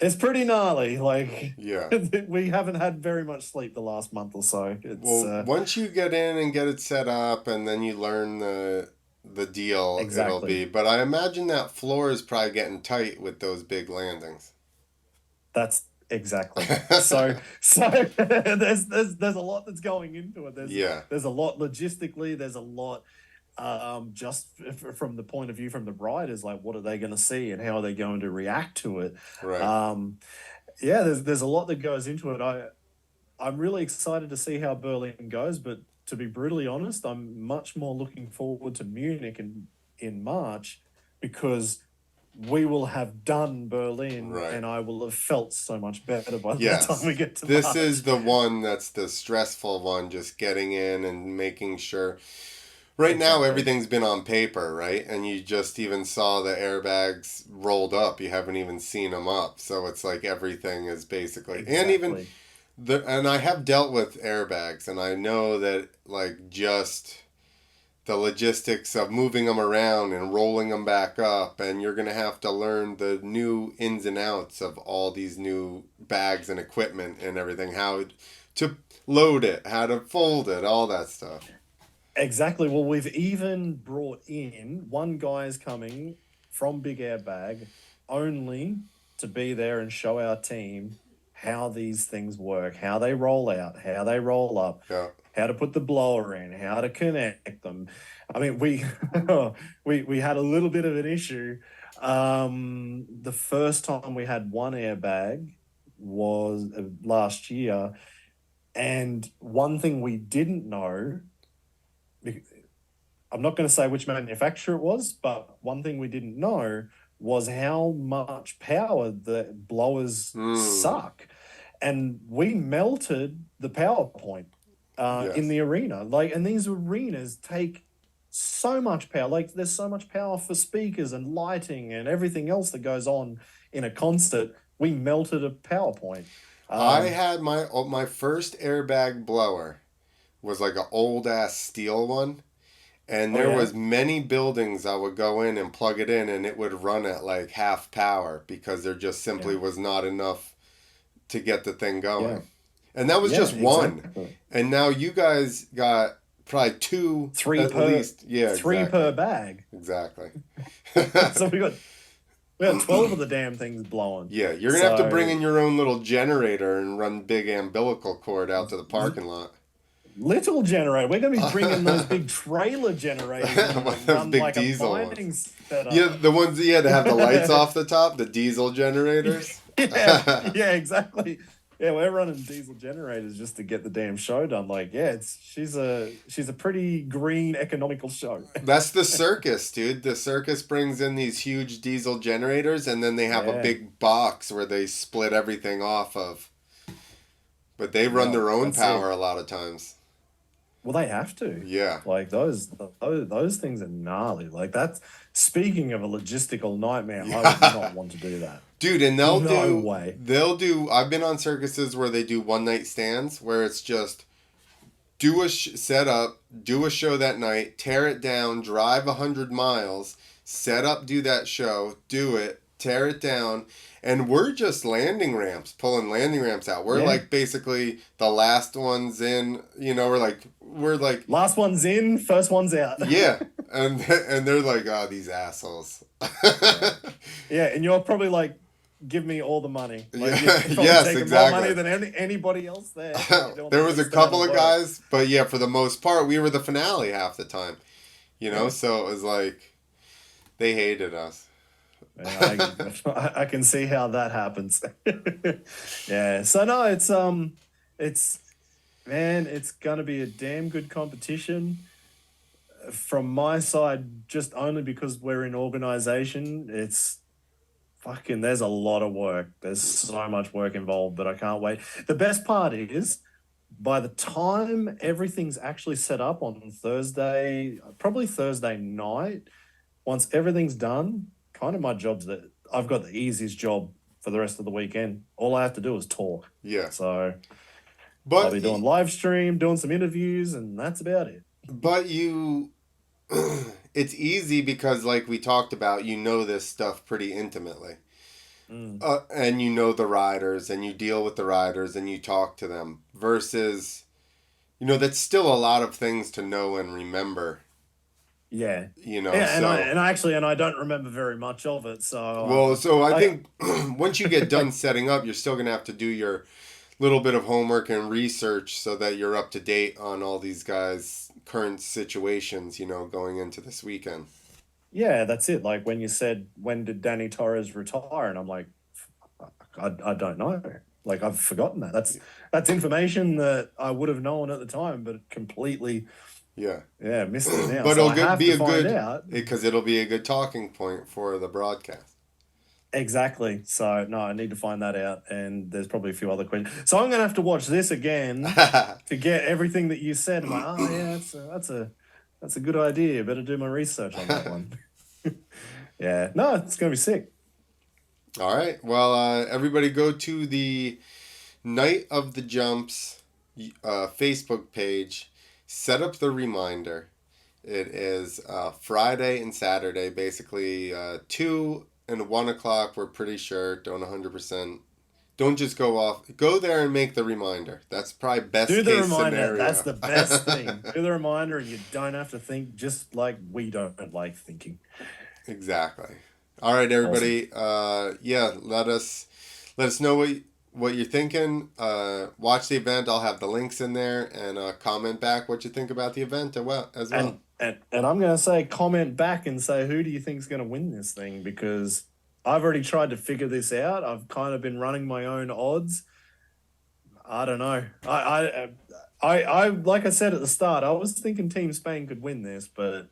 it's pretty gnarly. Like, yeah, we haven't had very much sleep the last month or so. Well, once you get in and get it set up, and then you learn the deal, exactly. it'll be. But I imagine that floor is probably getting tight with those big landings. That's exactly. So there's a lot that's going into it. There's a lot logistically. There's a lot just from the point of view from the riders, like what are they going to see and how are they going to react to it. Right. Yeah, there's a lot that goes into it. I'm really excited to see how Berlin goes, but to be brutally honest, I'm much more looking forward to Munich in March, because we will have done Berlin, and I will have felt so much better by the time we get to this March. is the one that's the stressful one, just getting in and making sure. Right now, everything's been on paper, right? And you just even saw the airbags rolled up. You haven't even seen them up. So it's like everything is basically... And even... and I have dealt with airbags, and I know that, like, just the logistics of moving them around and rolling them back up, and you're going to have to learn the new ins and outs of all these new bags and equipment and everything, how to load it, how to fold it, all that stuff. Exactly. Well, we've even brought in one guy's coming from Big Airbag only to be there and show our team how these things work, how they roll out, how they roll up, how to put the blower in, how to connect them. I mean, we we had a little bit of an issue. The first time we had one airbag was last year. And one thing we didn't know, I'm not going to say which manufacturer it was, but one thing we didn't know was how much power the blowers suck. And we melted the power point in Yes. the arena. Like, and these arenas take so much power. Like, there's so much power for speakers and lighting and everything else that goes on in a concert. We melted a power point. I had my first airbag blower was like an old ass steel one, and Oh there yeah, was many buildings I would go in and plug it in, and it would run at like half power because there just simply yeah, was not enough to get the thing yeah, going. And that was yeah, just one. exactly. And now you guys got probably two Three at per least. Yeah, three exactly. per bag. Exactly. So we got 12 of the damn things blowing. Yeah, you're gonna have to bring So in your own little generator and run big umbilical cord out to the parking lot. little generator. We're going to be bringing those big trailer generators in One that of those run big like a diesel ones. mining Yeah, setup. the ones that you had to have the lights off the top, the diesel generators. Yeah, yeah, exactly. Yeah, we're running diesel generators just to get the damn show done. Like, yeah, she's a pretty green economical show. That's the circus, dude. The circus brings in these huge diesel generators, and then they have a Yeah, big box where they split everything off of. But they run yeah, their own that's power it. a lot of times. Well, they have to. Yeah. Like those things are gnarly. Like that's speaking of a logistical nightmare, I would Yeah. not want to do that. Dude, and No way. I've been on circuses where they do one night stands where it's just do a set up, do a show that night, tear it down, drive 100 miles, set up, do that show, do it, tear it down, and we're just landing ramps, pulling landing ramps out. We're Yeah. like basically the last ones in. We're like Last one's in, first one's out. yeah, and they're like, oh, these assholes. Yeah. Yeah, and you're probably like, give me all the money. Like you're Yeah, probably yes, taking more money exactly. than anybody else there. You're doing There the was a least amount couple of of work. guys, but yeah, for the most part, we were the finale half the time. Yeah. So it was like they hated us. Yeah, I can see how that happens. Yeah. So no, it's man, it's gonna be a damn good competition. From my side, just only because we're in organization, it's fucking there's a lot of work. There's so much work involved, but I can't wait. The best part is by the time everything's actually set up on Thursday, probably Thursday night, once everything's done, kind of my job's that I've got the easiest job for the rest of the weekend. All I have to do is talk. Yeah, So I'll but be doing live stream, doing some interviews, and that's about it. but you, it's easy because like we talked about, you know this stuff pretty intimately. Mm. And you know the riders and you deal with the riders and you talk to them versus that's still a lot of things to know and remember. Yeah. you know Yeah, and I so and actually and I don't remember very much of it. So well, so I I think once you get done setting up, you're still going to have to do your little bit of homework and research so that you're up to date on all these guys current situations, going into this weekend. yeah, that's it. Like when you said when did Danny Torres retire, and I'm like, I don't know. Like I've forgotten that. That's information that I would have known at the time, but completely Yeah. missed it now. But So it'll I have be to a find good out because it'll be a good talking point for the broadcast. exactly. So no, I need to find that out, and there's probably a few other questions. So I'm gonna have to watch this again to get everything that you said. I'm like, oh yeah, that's a good idea. Better do my research on that one. Yeah, no, it's gonna be sick. All right. Well, everybody go to the Night of the Jumps Facebook page. Set up the reminder. It is Friday and Saturday, basically 2 and 1 o'clock. We're pretty sure. Don't 100%. Don't just go off. Go there and make the reminder. That's probably best Do the case reminder. That's scenario. the best thing. Do the reminder, and you don't have to think. Just like we don't like thinking. Exactly. All right, Awesome. everybody. Yeah, let us know what you're thinking. Watch the event. I'll have the links in there, and comment back what you think about the event as well. And I'm gonna say comment back and say who do you think's gonna win this thing, because I've already tried to figure this out. I've kind of been running my own odds. I don't know. I like I said at the start, I was thinking Team Spain could win this, but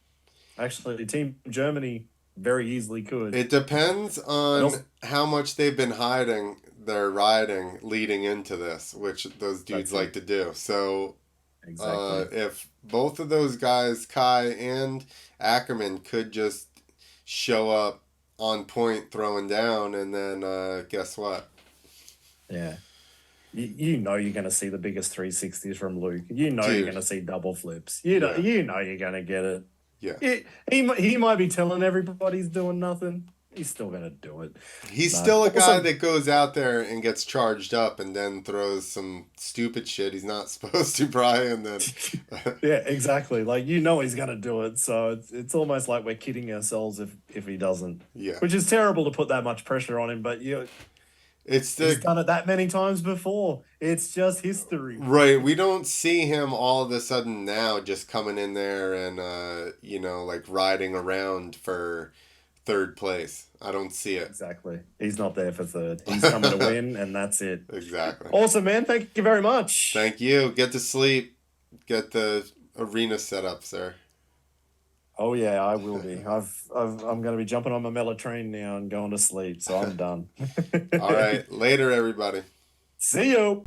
actually, Team Germany very easily could. It depends And on also, how much they've been hiding their riding leading into this, which those dudes that's like it. to do. So Exactly. if both of those guys, Kai and Ackerman, could just show up on point throwing down, and then guess what? Yeah. You know you're going to see the biggest 360s from Luke. You know you're going Dude, to see double flips. yeah, You know you're going to get it. yeah. He might be telling everybody he's doing nothing. He's still going to do it. He's No. still a guy Also, that goes out there and gets charged up and then throws some stupid shit he's not supposed to, Brian. Then, yeah, exactly. Like you know he's going to do it. So it's almost like we're kidding ourselves if he doesn't. yeah, Which is terrible to put that much pressure on him, but it's he's the done it that many times before. It's just history. right. We don't see him all of a sudden now just coming in there and like riding around for third place. I don't see it. Exactly. He's not there for third. He's coming to win, and that's it. Exactly. Awesome, man. Thank you very much. Thank you. Get to sleep. Get the arena set up, sir. Oh yeah, I will be. I'm going to be jumping on my train now and going to sleep, so I'm done. All right. Later, everybody. See you.